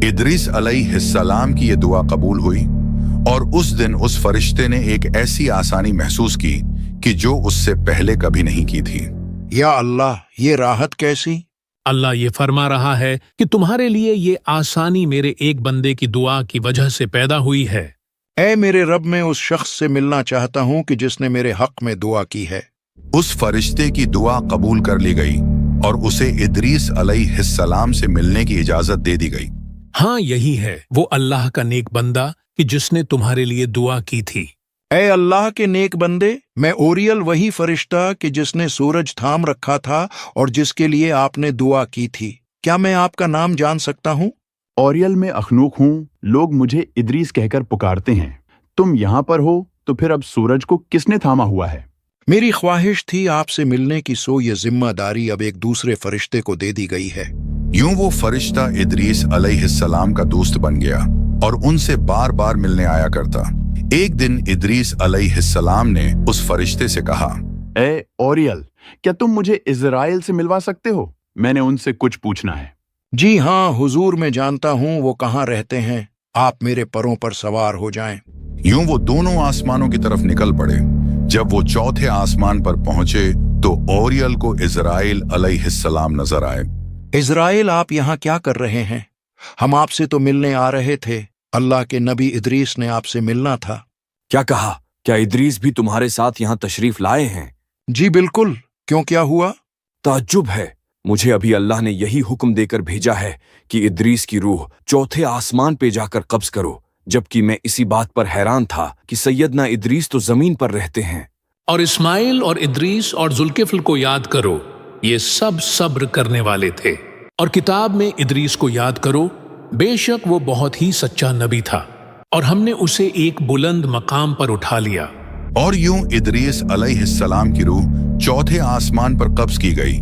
इद्रीस अलैहिस्सलाम की ये दुआ कबूल हुई और उस दिन उस फरिश्ते ने एक ऐसी आसानी महसूस की कि जो उससे पहले कभी नहीं की थी। या अल्लाह, ये राहत कैसी? अल्लाह ये फरमा रहा है कि तुम्हारे लिए ये आसानी मेरे एक बंदे की दुआ की वजह से पैदा हुई है। ऐ मेरे रब, मैं उस शख्स से मिलना चाहता हूँ कि जिसने मेरे हक में दुआ की है। उस फरिश्ते की दुआ कबूल कर ली गई और उसे इद्रीस अलैहिस्सलाम से मिलने की इजाजत दे दी गई। हाँ, यही है वो अल्लाह का नेक बंदा कि जिसने तुम्हारे लिए दुआ की थी। ऐ अल्लाह के नेक बंदे, मैं ओरियल वही फरिश्ता कि जिसने सूरज थाम रखा था और जिसके लिए आपने दुआ की थी, क्या मैं आपका नाम जान सकता हूँ? ओरियल में अखनूक हूँ, लोग मुझे इद्रीस कहकर पुकारते हैं। तुम यहाँ पर हो तो फिर अब सूरज को किसने थामा हुआ है? मेरी ख्वाहिश थी आपसे मिलने की, सो ये जिम्मेदारी अब एक दूसरे फरिश्ते को दे दी गई है। यूं वो फरिश्ता इद्रीस अलैहिस्सलाम का दोस्त बन गया और उनसे बार बार मिलने आया करता। एक दिन इद्रीस अलैहिस्सलाम ने उस फरिश्ते से कहा, ए ओरियल, क्या तुम मुझे इज़राइल से मिलवा सकते हो? मैंने उनसे कुछ पूछना है। जी हाँ हुजूर, मैं जानता हूँ वो कहाँ रहते हैं। आप मेरे परों पर सवार हो जाएं। यूं वो दोनों आसमानों की तरफ निकल पड़े। जब वो चौथे आसमान पर पहुंचे तो ओरियल को इज़राइल अलैहिस्सलाम नजर आए। इज़राइल, आप यहाँ क्या कर रहे हैं? हम आपसे तो मिलने आ रहे थे। अल्लाह के नबी इद्रीस ने आपसे मिलना था। क्या कहा? क्या इद्रीस भी तुम्हारे साथ यहाँ तशरीफ लाए हैं? जी बिल्कुल। क्यों, क्या हुआ? ताज्जुब है, मुझे अभी अल्लाह ने यही हुक्म देकर भेजा है कि इद्रीस की रूह चौथे आसमान पे जाकर कब्ज करो, जबकि मैं इसी बात पर हैरान था कि सैयदना इद्रीस तो जमीन पर रहते हैं। और इस्माइल और इद्रीस और जुल्किफ्ल को याद करो, ये सब सब्र करने वाले थे। और किताब में इद्रीस को याद करो, बेशक वो बहुत ही सच्चा नबी था और हमने उसे एक बुलंद मकाम पर उठा लिया। और यूं इद्रीस अलैहिस्सलाम की रूह चौथे आसमान पर कब्ज की गई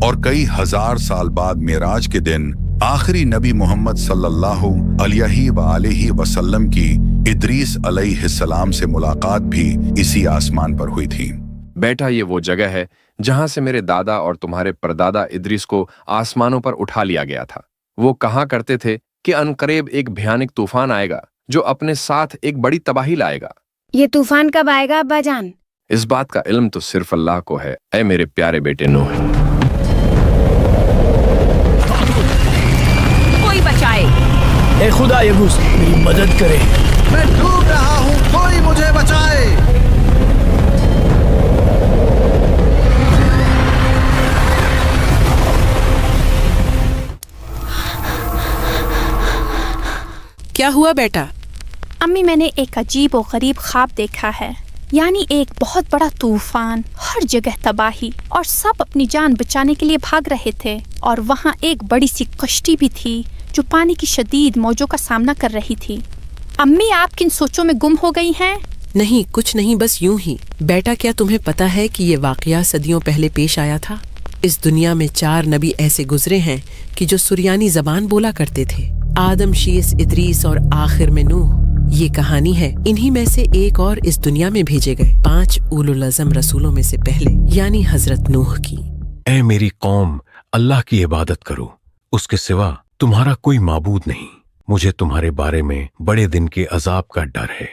और कई हजार साल बाद मेराज के दिन आखिरी नबी मोहम्मद सल्लल्लाहु अलैहि वसल्लम की इद्रीस अलैहिस्सलाम से मुलाकात भी इसी आसमान पर हुई थी। बेटा, ये वो जगह है जहां से मेरे दादा और तुम्हारे परदादा इद्रीस को आसमानों पर उठा लिया गया था। वो कहा करते थे कि अनकरीब एक भयानक तूफान आएगा जो अपने साथ एक बड़ी तबाही लाएगा। ये तूफान कब आएगा अब्बा जान? इस बात का इल्म तो सिर्फ अल्लाह को है। ऐ मेरे प्यारे बेटे नूह, कोई बचाए। ए खुदा यगूस, मेरी मदद करे, मैं डूब रहा हूँ, कोई मुझे बचाए। क्या हुआ बेटा? अम्मी, मैंने एक अजीब और गरीब ख्वाब देखा है। यानी एक बहुत बड़ा तूफान, हर जगह तबाही और सब अपनी जान बचाने के लिए भाग रहे थे। और वहाँ एक बड़ी सी कश्ती भी थी जो पानी की शदीद मौजों का सामना कर रही थी। अम्मी, आप किन सोचों में गुम हो गई हैं? नहीं, कुछ नहीं, बस यूं ही। बेटा, क्या तुम्हें पता है कि ये वाकया सदियों पहले पेश आया था? इस दुनिया में 4 नबी ऐसे गुजरे हैं कि जो सुरियानी जबान बोला करते थे। आदम, शीस, इदरीस और आखिर में नूह। ये कहानी है इन्हीं में से एक और इस दुनिया में भेजे गए 5 उलुल अज़म रसूलों में से पहले, यानी हजरत नूह की। ऐ मेरी कौम, अल्लाह की इबादत करो, उसके सिवा तुम्हारा कोई माबूद नहीं। मुझे तुम्हारे बारे में बड़े दिन के अजाब का डर है।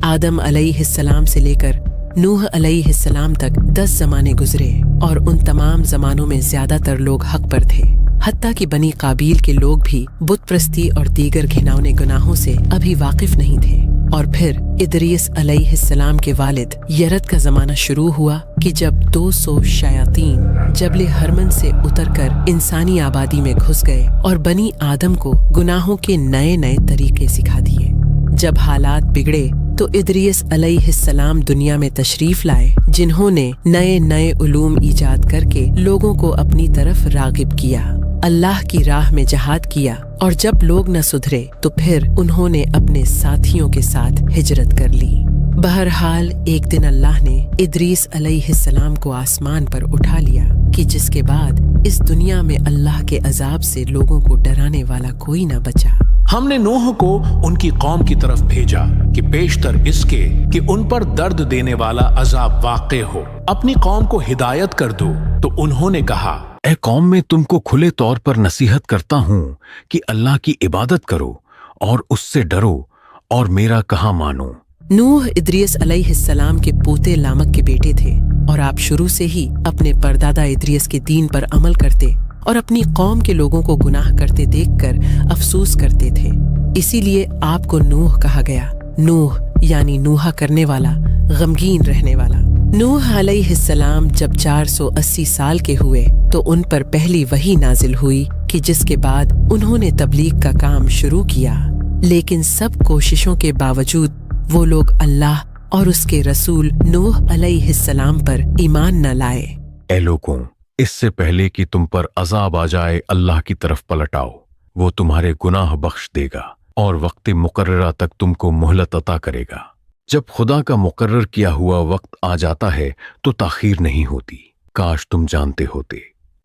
आदम अलैहिस्सलाम से लेकर नूह अलैहिस्सलाम तक 10 जमाने गुजरे और उन तमाम जमानों में ज्यादातर लोग हक पर थे। हत्ता कि बनी काबील के लोग भी बुत प्रस्ती और दीगर घिनौने गुनाहों से अभी वाकिफ नहीं थे। और फिर इदरीस अलैहिस्सलाम के वालिद यरद का जमाना शुरू हुआ कि जब 200 शयातीन जबले हरमन से उतरकर इंसानी आबादी में घुस गए और बनी आदम को गुनाहों के नए नए तरीके सिखा दिए। जब हालात बिगड़े तो इदरीस अलैहिस्सलाम दुनिया में तशरीफ लाए, जिन्होंने नए नए उलूम इजाद करके लोगों को अपनी तरफ रागिब किया, अल्लाह की राह में जहाद किया। और जब लोग न सुधरे तो फिर उन्होंने अपने साथियों के साथ हिजरत कर ली। बहरहाल एक दिन अल्लाह ने इदरीस अलैहिस्सलाम को आसमान पर उठा लिया कि जिसके बाद इस दुनिया में अल्लाह के अजाब से लोगों को डराने वाला कोई न बचा। हमने नूह को उनकी कौम की तरफ भेजा कि पेशतर इसके कि उन पर दर्द देने वाला अजाब वाक़े हो, अपनी कौम को हिदायत कर दो। तो उन्होंने कहा, ऐ कौम, मैं तुमको खुले तौर पर नसीहत करता हूँ कि अल्लाह की इबादत करो और उससे डरो और मेरा कहाँ मानो। नूह इदरीस अलैहिस्सलाम के पोते लामक के बेटे थे और आप शुरू से ही अपने परदादा इदरीस के दीन पर अमल करते और अपनी कौम के लोगों को गुनाह करते देखकर अफसोस करते थे। इसीलिए आपको नूह कहा गया। नूह यानी नूहा करने वाला, गमगीन रहने वाला। नूह अलैहिस्सलाम जब 480 साल के हुए तो उन पर पहली वही नाजिल हुई कि जिसके बाद उन्होंने तबलीग का काम शुरू किया। लेकिन सब कोशिशों के बावजूद वो लोग अल्लाह और उसके रसूल नूह अलैहिस्सलाम पर ईमान न लाए। ऐ लोगों, इससे पहले कि तुम पर अजाब आ जाए, अल्लाह की तरफ पलट आओ। वो तुम्हारे गुनाह बख्श देगा और वक्त मुकर्ररा तक तुमको मोहलत अता करेगा। जब खुदा का मुकर्रर किया हुआ वक्त आ जाता है तो ताखीर नहीं होती। काश तुम जानते होते।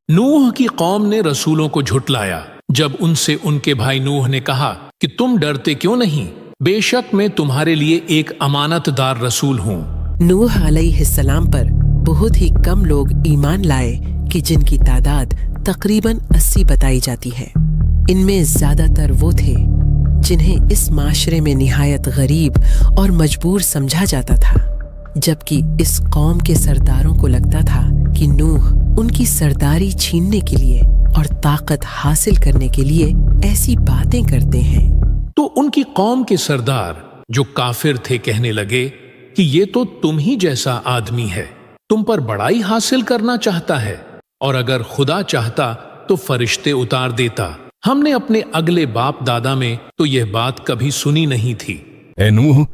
नूह की कौम ने रसूलों को झुटलाया जब उनसे उनके भाई नूह ने कहा कि तुम डरते क्यों नहीं, बेशक मैं तुम्हारे लिए एक अमानतदार रसूल हूँ। नूह अलैहिस्सलाम पर बहुत ही कम लोग ईमान लाए कि जिनकी तादाद तकरीबन 80 बताई जाती है। इनमें ज्यादातर वो थे जिन्हें इस माशरे में निहायत गरीब और मजबूर समझा जाता था, जबकि इस कौम के सरदारों को लगता था कि नूह उनकी सरदारी छीनने के लिए और ताकत हासिल करने के लिए ऐसी बातें करते हैं। तो उनकी कौम के सरदार जो काफिर थे कहने लगे कि ये तो तुम ही जैसा आदमी है, तुम पर बड़ाई हासिल करना चाहता है, और अगर खुदा चाहता तो फरिश्ते उतार देता। हमने अपने अगले बाप दादा में तो यह बात कभी सुनी नहीं थी। ए नूह,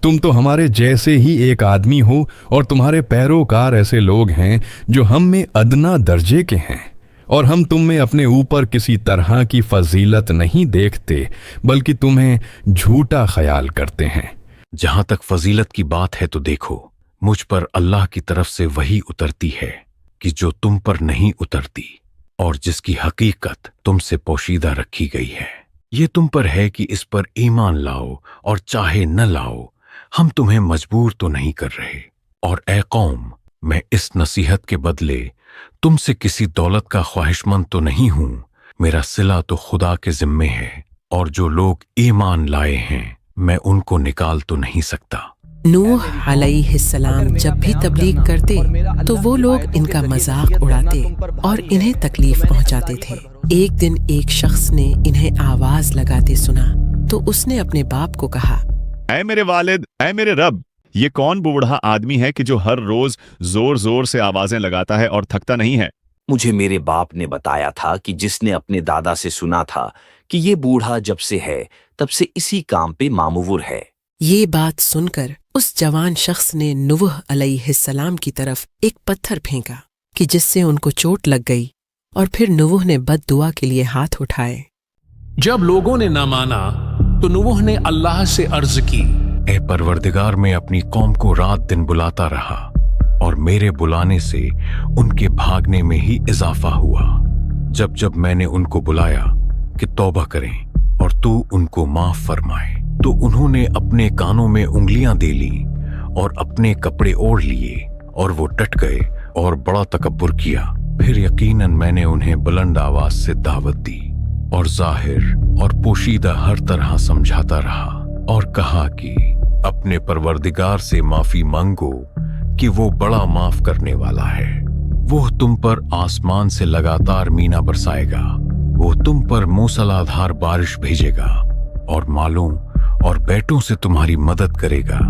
तुम तो हमारे जैसे ही एक आदमी हो और तुम्हारे पैरोकार ऐसे लोग हैं जो हम में अदना दर्जे के हैं, और हम तुम में अपने ऊपर किसी तरह की फजीलत नहीं देखते बल्कि तुम्हें झूठा ख्याल करते हैं। जहां तक फजीलत की बात है तो देखो, मुझ पर अल्लाह की तरफ से वही उतरती है कि जो तुम पर नहीं उतरती, और जिसकी हकीकत तुमसे पोशीदा रखी गई है। ये तुम पर है कि इस पर ईमान लाओ और चाहे न लाओ, हम तुम्हें मजबूर तो नहीं कर रहे। और ए कौम, मैं इस नसीहत के बदले तुमसे किसी दौलत का ख्वाहिशमंद तो नहीं हूं। मेरा सिला तो खुदा के जिम्मे है, और जो लोग ईमान लाए हैं मैं उनको निकाल तो नहीं सकता। नूह अलैहिस्सलाम जब भी तबलीग करते तो वो लोग इनका मजाक उड़ाते और इन्हें तकलीफ पहुंचाते थे। एक दिन एक शख्स ने इन्हें आवाज लगाते सुना तो उसने अपने बाप को कहा, ऐ मेरे वालिद, ऐ मेरे रब, ये कौन बूढ़ा आदमी है कि जो हर रोज जोर जोर से आवाजें लगाता है और थकता नहीं है? मुझे मेरे बाप ने बताया था कि जिसने अपने दादा से सुना था कि ये बूढ़ा जब से है तब से इसी काम पे मामूर है। ये बात सुनकर उस जवान शख्स ने नूह अलैहिस्सलाम की तरफ एक पत्थर फेंका कि जिससे उनको चोट लग गई, और फिर नूह ने बद्दुआ के लिए हाथ उठाए। जब लोगों ने न माना तो नूह ने अल्लाह से अर्ज की, ए परवरदिगार, मैं अपनी कौम को रात दिन बुलाता रहा और मेरे बुलाने से उनके भागने में ही इजाफा हुआ। जब जब मैंने उनको बुलाया कि तौबा करें और तू उनको माफ फरमाए, तो उन्होंने अपने कानों में उंगलियां दे ली और अपने कपड़े ओढ़ लिए और वो डट गए और बड़ा तकब्बुर किया। फिर यकीनन मैंने उन्हें बुलंद आवाज से दावत दी और जाहिर और पोशीदा हर तरह समझाता रहा और कहा कि अपने परवरदिगार से माफी मांगो कि वो बड़ा माफ करने वाला है। वो तुम पर आसमान से लगातार मीना बरसाएगा, वो तुम पर मूसलाधार बारिश भेजेगा और मालों और बेटों से तुम्हारी मदद करेगा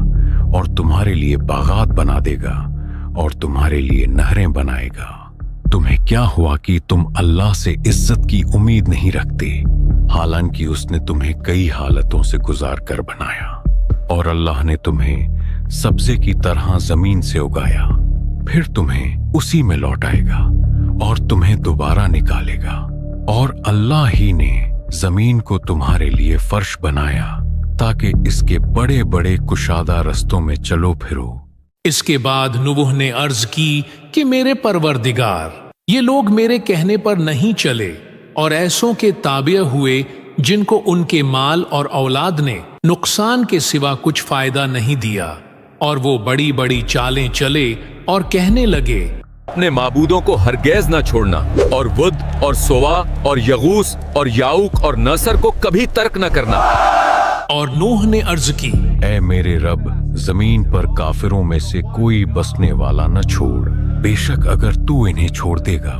और तुम्हारे लिए बागात बना देगा और तुम्हारे लिए नहरें बनाएगा। तुम्हें क्या हुआ कि तुम अल्लाह से इज्जत की उम्मीद नहीं रखते, हालांकि उसने तुम्हें कई हालतों से गुजार कर बनाया और अल्लाह ने तुम्हें सब्जे की तरह जमीन से उगाया, फिर तुम्हें उसी में लौटाएगा और तुम्हें दोबारा निकालेगा। और अल्लाह ही ने जमीन को तुम्हारे लिए फर्श बनाया ताकि इसके बड़े बड़े कुशादा रस्तों में चलो फिरो। इसके बाद नूह ने अर्ज की कि मेरे परवरदिगार, ये लोग मेरे कहने पर नहीं चले और ऐसों के ताबे हुए जिनको उनके माल और औलाद ने नुकसान के सिवा कुछ फायदा नहीं दिया, और वो बड़ी बड़ी चालें चले और कहने लगे, अपने माबूदों को हरगिज़ न छोड़ना और वुद और सोवा और यगूस और याऊक और नसर को कभी तर्क न करना। और नूह ने अर्ज की, ऐ मेरे रब, जमीन पर काफिरों में से कोई बसने वाला न छोड़। बेशक अगर तू इन्हें छोड़ देगा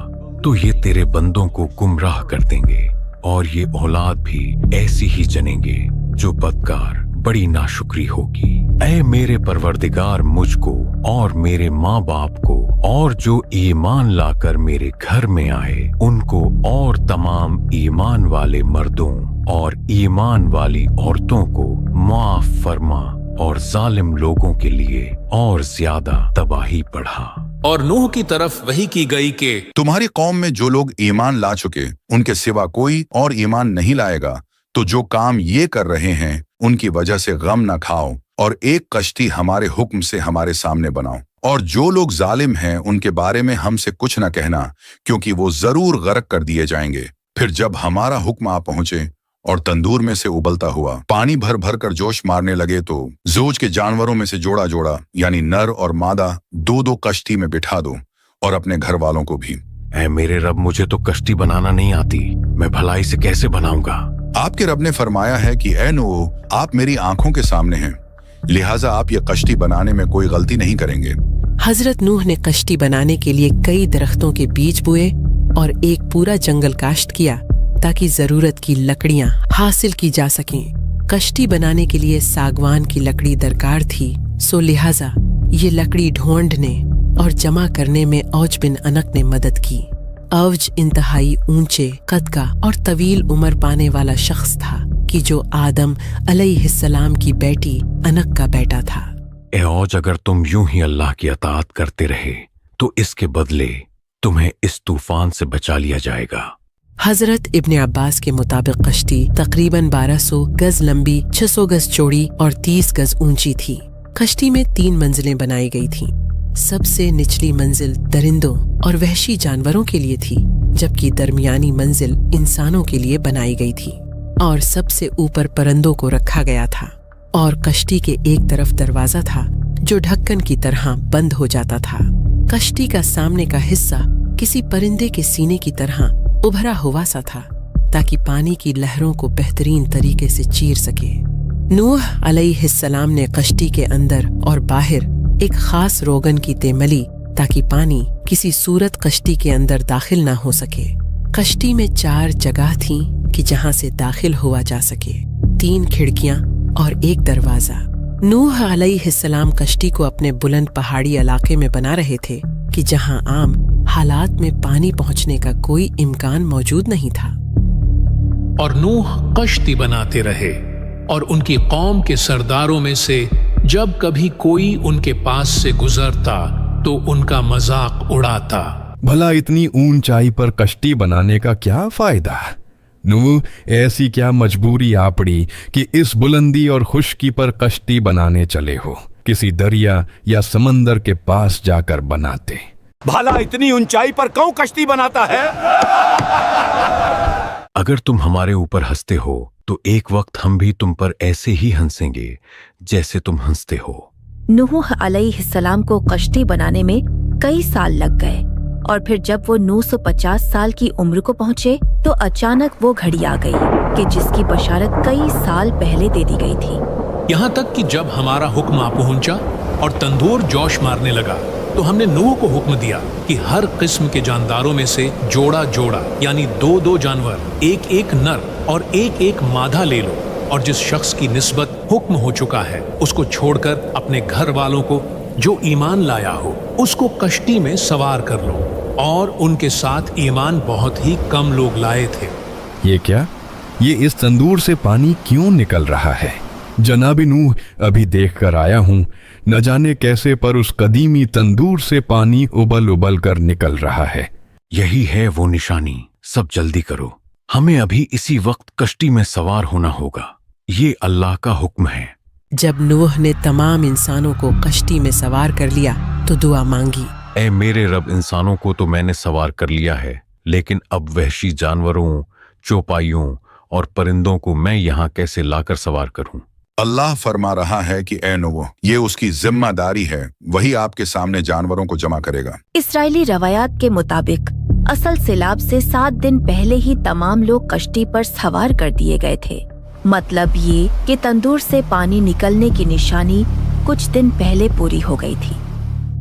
तो ये तेरे बंदों को गुमराह कर देंगे और ये औलाद भी ऐसी ही जनेंगे जो बदकार बड़ी नाशुक्री होगी। ऐ मेरे परवरदिगार, मुझको और मेरे माँ बाप को और जो ईमान लाकर मेरे घर में आए उनको और तमाम ईमान वाले मर्दों और ईमान वाली औरतों को माफ फरमा और जालिम लोगों के लिए और ज्यादा तबाही बढ़ा। और नूह की तरफ वही की गई कि तुम्हारी कौम में जो लोग ईमान ला चुके उनके सिवा कोई और ईमान नहीं लाएगा, तो जो काम ये कर रहे हैं उनकी वजह से गम न खाओ और एक कश्ती हमारे हुक्म से हमारे सामने बनाओ। और जो लोग जालिम हैं उनके बारे में हमसे कुछ न कहना, क्योंकि वो जरूर गर्क कर दिए जाएंगे। फिर जब हमारा हुक्म आ पहुंचे और तंदूर में से उबलता हुआ पानी भर भर कर जोश मारने लगे, तो जोज के जानवरों में से जोड़ा जोड़ा यानी नर और मादा दो दो कश्ती में बिठा दो और अपने घर वालों को भी। ऐ मेरे रब, मुझे तो कश्ती बनाना नहीं आती, मैं भलाई से कैसे बनाऊंगा? आपके रब ने फरमाया है कि ऐ नूह, आप मेरी आंखों के सामने हैं, लिहाजा आप ये कश्ती बनाने में कोई गलती नहीं करेंगे। हजरत नूह ने कश्ती बनाने के लिए कई दरख्तों के बीज बोए और एक पूरा जंगल काश्त किया ताकि जरूरत की लकड़ियां हासिल की जा सकें। कश्ती बनाने के लिए सागवान की लकड़ी दरकार थी, सो लिहाजा ये लकड़ी ढूंढने और जमा करने में औज बिन अनक ने मदद की। औज इंतहाई ऊंचे कद का और तवील उम्र पाने वाला शख्स था कि जो आदम अलैहिस्सलाम की बेटी अनक का बेटा था। ए औज, अगर तुम यूं ही अल्लाह की अताअत करते रहे तो इसके बदले तुम्हें इस तूफान से बचा लिया जाएगा। हजरत इब्ने अब्बास के मुताबिक कश्ती तकरीबन 1200 गज लंबी, 600 गज चौड़ी और 30 गज ऊंची थी। कश्ती में 3 मंजिलें बनाई गई थीं। सबसे निचली मंजिल दरिंदों और वहशी जानवरों के लिए थी, जबकि दरमियानी मंजिल इंसानों के लिए बनाई गई थी और सबसे ऊपर परिंदों को रखा गया था। और कश्ती के एक तरफ दरवाजा था जो ढक्कन की तरह बंद हो जाता था। कश्ती का सामने का हिस्सा किसी परिंदे के सीने की तरह उभरा हुआ सा था ताकि पानी की लहरों को बेहतरीन तरीके से चीर सके। नूह अलैहिस्सलाम ने कश्ती के अंदर और बाहर एक खास रोगन की तेमली ताकि पानी किसी सूरत कश्ती के अंदर दाखिल ना हो सके। कश्ती में 4 जगह थीं कि जहां से दाखिल हुआ जा सके, 3 खिड़कियां और 1 दरवाजा। नूह अलैहिस्सलाम कश्ती को अपने बुलंद पहाड़ी इलाके में बना रहे थे कि जहां आम हालात में पानी पहुंचने का कोई इम्कान मौजूद नहीं था। और नूह कश्ती बनाते रहे और उनकी कौम के सरदारों में से जब कभी कोई उनके पास से गुजरता तो उनका मजाक उड़ाता। भला इतनी ऊंचाई पर कश्ती बनाने का क्या फायदा? नूह, ऐसी क्या मजबूरी आ पड़ी कि इस बुलंदी और खुश्की पर कश्ती बनाने चले हो? किसी दरिया या समंदर के पास जाकर बनाते। भला इतनी ऊंचाई पर कौन कश्ती बनाता है? अगर तुम हमारे ऊपर हंसते हो तो एक वक्त हम भी तुम पर ऐसे ही हंसेंगे जैसे तुम हंसते हो। नूह अलैहिस्सलाम को कश्ती बनाने में कई साल लग गए और फिर जब वो 950 साल की उम्र को पहुँचे तो अचानक वो घड़ी आ गई कि जिसकी बशारत कई साल पहले दे दी गई थी। यहाँ तक कि जब हमारा हुक्म आ पहुंचा और तंदूर जोश मारने लगा तो हमने नूह को हुक्म दिया कि हर किस्म के जानदारों में से जोड़ा जोड़ा यानी 2-2 जानवर, एक एक नर और एक एक मादा ले लो, और जिस शख्स की निस्बत हुक्म हो चुका है उसको छोड़कर अपने घर वालों को जो ईमान लाया हो उसको कश्ती में सवार कर लो। और उनके साथ ईमान बहुत ही कम लोग लाए थे। ये क्या? ये इस तंदूर से पानी क्यों निकल रहा है? जनाब नूह, अभी देख कर आया हूँ, न जाने कैसे पर उस कदीमी तंदूर से पानी उबल उबल कर निकल रहा है। यही है वो निशानी। सब जल्दी करो, हमें अभी इसी वक्त कश्ती में सवार होना होगा। ये अल्लाह का हुक्म है। जब नूह ने तमाम इंसानों को कश्ती में सवार कर लिया तो दुआ मांगी, ए मेरे रब, इंसानों को तो मैंने सवार कर लिया है, लेकिन अब वहशी जानवरों, चौपाइयों और परिंदों को मैं यहाँ कैसे लाकर सवार करूं? अल्लाह फरमा रहा है कि ए नूह, ये उसकी जिम्मेदारी है, वही आपके सामने जानवरों को जमा करेगा। इस्राएली रवायात के मुताबिक असल सैलाब से 7 दिन पहले ही तमाम लोग कश्ती पर सवार कर दिए गए थे। मतलब ये कि तंदूर से पानी निकलने की निशानी कुछ दिन पहले पूरी हो गई थी।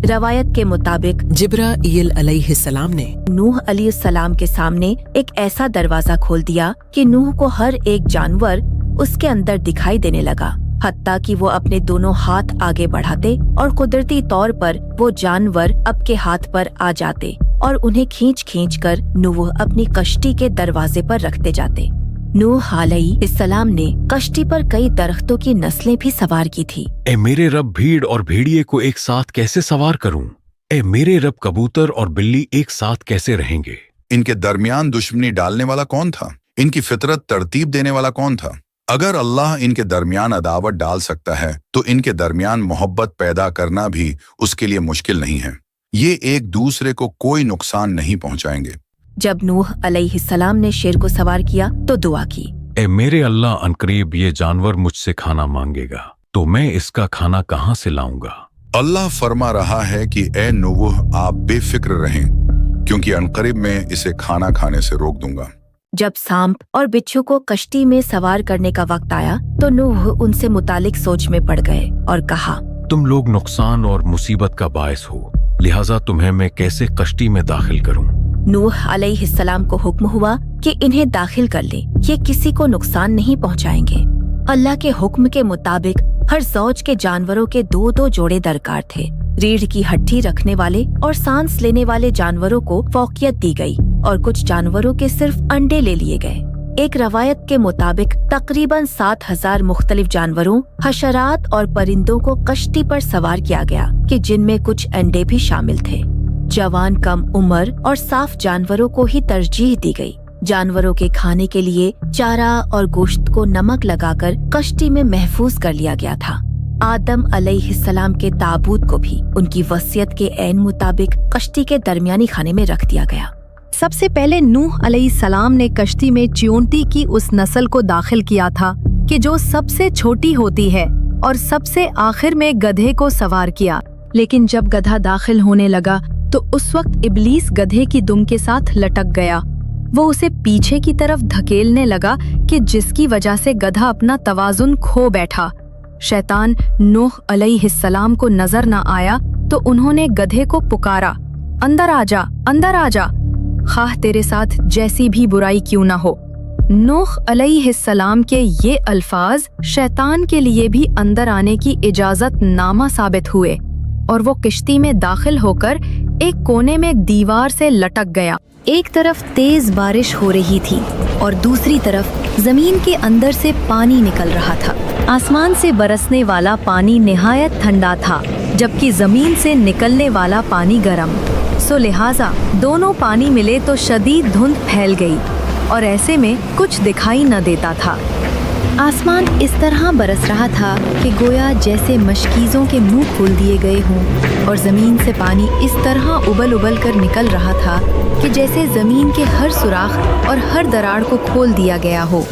रवायत के मुताबिक जिब्राईल अलैहिस्सलाम ने नूह अलैहिस्सलाम के सामने एक ऐसा दरवाजा खोल दिया कि नूह को हर एक जानवर उसके अंदर दिखाई देने लगा, हत्ता कि वो अपने दोनों हाथ आगे बढ़ाते और कुदरती तौर पर वो जानवर अब के हाथ पर आ जाते और उन्हें खींच खींच कर नूह अपनी कश्ती के दरवाजे पर रखते जाते। नूह अलैहिस्सलाम ने कश्ती पर कई दरख्तों की नस्लें भी सवार की थी। ए मेरे रब, भीड़ और भेड़िए को एक साथ कैसे सवार करूं? ए मेरे रब, कबूतर और बिल्ली एक साथ कैसे रहेंगे? इनके दरमियान दुश्मनी डालने वाला कौन था? इनकी फितरत तरतीब देने वाला कौन था? अगर अल्लाह इनके दरमियान अदावत डाल सकता है तो इनके दरमियान मोहब्बत पैदा करना भी उसके लिए मुश्किल नहीं है। ये एक दूसरे को कोई नुकसान नहीं पहुंचाएंगे। जब नूह अलैहिस्सलाम ने शेर को सवार किया तो दुआ की, ए मेरे अल्लाह, अनकरीब ये जानवर मुझसे खाना मांगेगा तो मैं इसका खाना कहाँ से लाऊंगा? अल्लाह फरमा रहा है कि ए नूह, आप बेफिक्र रहें, क्योंकि अनकरीब मैं इसे खाना खाने से रोक दूंगा। जब सांप और बिच्छू को कश्ती में सवार करने का वक्त आया तो नूह उनसे मुतालिक सोच में पड़ गए और कहा, तुम लोग नुकसान और मुसीबत का बायस हो, लिहाजा तुम्हें मैं कैसे कश्ती में दाखिल करूं? नूह अलैहिस्सलाम को हुक्म हुआ कि इन्हें दाखिल कर ले, ये किसी को नुकसान नहीं पहुंचाएंगे। अल्लाह के हुक्म के मुताबिक हर ज़ौज के जानवरों के 2-2 जोड़े दरकार थे। रीढ़ की हड्डी रखने वाले और सांस लेने वाले जानवरों को फौकियत दी गई और कुछ जानवरों के सिर्फ अंडे ले लिए गए। एक रवायत के मुताबिक तकरीबन 7000 मुख्तलिफ जानवरों, हशरात और परिंदों को कश्ती पर सवार किया गया कि जिनमें कुछ अंडे भी शामिल थे। जवान, कम उम्र और साफ जानवरों को ही तरजीह दी गई। जानवरों के खाने के लिए चारा और गोश्त को नमक लगाकर कश्ती में महफूज कर लिया गया था। आदम अलैहिस्सलाम के ताबूत को भी उनकी वसीयत के ऐन मुताबिक कश्ती के दरमियानी खाने में रख दिया गया। सबसे पहले नूह अलैहिस्सलाम ने कश्ती में च्योंटी की उस नस्ल को दाखिल किया था कि जो सबसे छोटी होती है, और सबसे आखिर में गधे को सवार किया। लेकिन जब गधा दाखिल होने लगा तो उस वक्त इब्लीस गधे की दुम के साथ लटक गया। वो उसे पीछे की तरफ धकेलने लगा कि जिसकी वजह से गधा अपना तवाजुन खो बैठा। शैतान नूह अलैहिस्सलाम को नजर न आया तो उन्होंने गधे को पुकारा, अंदर आजा, अंदर आजा, खाह तेरे साथ जैसी भी बुराई क्यों न हो। नूह अलैहिस्सलाम के ये अल्फाज शैतान के लिए भी अंदर आने की इजाजत नामा साबित हुए और वो किश्ती में दाखिल होकर एक कोने में दीवार से लटक गया। एक तरफ तेज बारिश हो रही थी और दूसरी तरफ जमीन के अंदर से पानी निकल रहा था। आसमान से बरसने वाला पानी निहायत ठंडा था, जबकि जमीन से निकलने वाला पानी गर्म। सो लिहाजा दोनों पानी मिले तो शदीद धुंध फैल गई। और ऐसे में कुछ दिखाई न देता था। आसमान इस तरह बरस रहा था कि गोया जैसे मशकीज़ों के मुंह खोल दिए गए हों, और ज़मीन से पानी इस तरह उबल उबल कर निकल रहा था कि जैसे ज़मीन के हर सुराख और हर दरार को खोल दिया गया हो।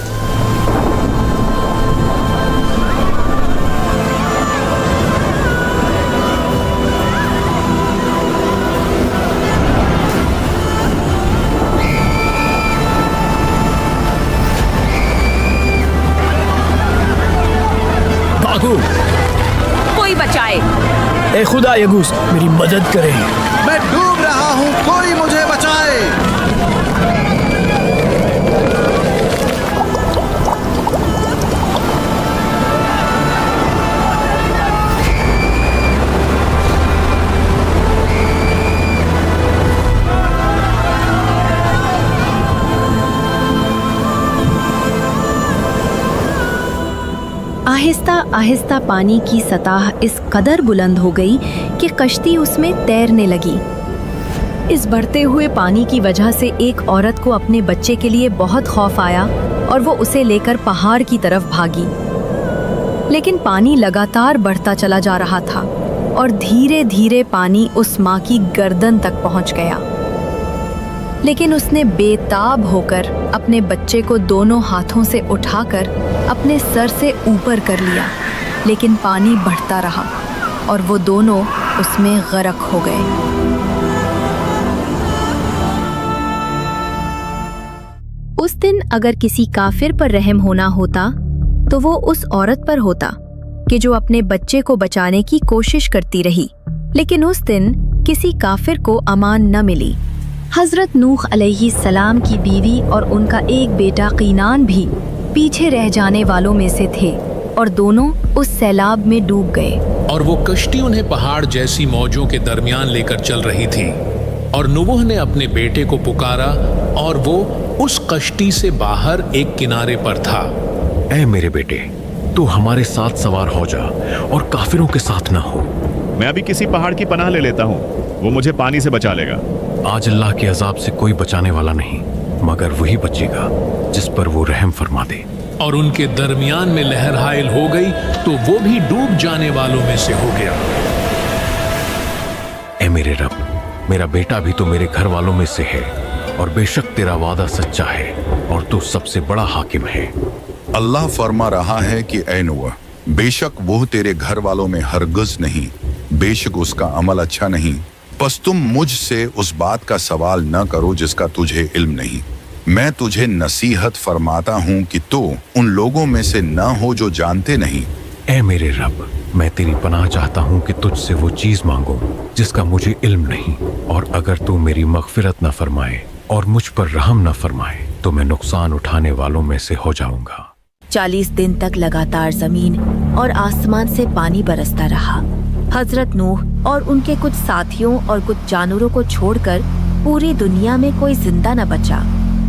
कोई बचाए। ए खुदा यगूस, मेरी मदद करे। मैं डूब रहा हूँ, कोई मुझे बचाए। आहिस्ता आहिस्ता पानी की सतह इस कदर बुलंद हो गई कि कश्ती उसमें तैरने लगी। इस बढ़ते हुए पानी की वजह से एक औरत को अपने बच्चे के लिए बहुत खौफ आया और वो उसे लेकर पहाड़ की तरफ भागी। लेकिन पानी लगातार बढ़ता चला जा रहा था और धीरे धीरे पानी उस माँ की गर्दन तक पहुँच गया। लेकिन उसने बेताब होकर अपने बच्चे को दोनों हाथों से उठाकर अपने सर से ऊपर कर लिया, लेकिन पानी बढ़ता रहा और वो दोनों उसमें गर्क हो गए। उस दिन अगर किसी काफिर पर रहम होना होता तो वो उस औरत पर होता कि जो अपने बच्चे को बचाने की कोशिश करती रही, लेकिन उस दिन किसी काफिर को अमान न मिली। हजरत नूह अलैहिस्सलाम की बीवी और उनका एक बेटा कीनान भी पीछे रह जाने वालों में से थे और दोनों उस सैलाब में डूब गए। और वो कश्ती उन्हें पहाड़ जैसी मौजों के दरमियान लेकर चल रही थी, और नूह ने अपने बेटे को पुकारा और वो उस कश्ती से बाहर एक किनारे पर था। ऐ मेरे बेटे, तू हमारे साथ सवार हो जा और काफिरों के साथ ना हो। मैं अभी किसी पहाड़ की पनाह ले लेता हूँ, वो मुझे पानी से बचा लेगा। आज अल्लाह के अजाब से कोई बचाने वाला नहीं मगर वही बचेगा जिस पर वो रहम फरमा दे। और उनके दरमियान में लहर हायल हो गई तो वो भी डूब जाने वालों में से हो गया। ऐ मेरे रब, मेरा बेटा भी तो मेरे घर वालों में से है और बेशक तेरा वादा सच्चा है और तू सबसे बड़ा हाकिम है। अल्लाह फरमा रहा है कि ऐ नूह, बेशक वो तेरे घर वालों में हरगिज़ नहीं, बेशक उसका अमल अच्छा नहीं। बस तुम मुझसे उस बात का सवाल न करो जिसका तुझे इल्म नहीं। मैं तुझे नसीहत फरमाता हूँ कि तू उन लोगों में से न हो जो जानते नहीं। ऐ मेरे रब, मैं तेरी पनाह चाहता हूँ कि तुझसे वो चीज मांगो जिसका मुझे इल्म नहीं, और अगर तू मेरी मगफिरत न फरमाए और मुझ पर रहम न फरमाए तो मैं नुकसान उठाने वालों में से हो जाऊंगा। 40 दिन तक लगातार जमीन और आसमान से पानी बरसता रहा। हजरत नूह और उनके कुछ साथियों और कुछ जानवरों को छोड़कर पूरी दुनिया में कोई जिंदा न बचा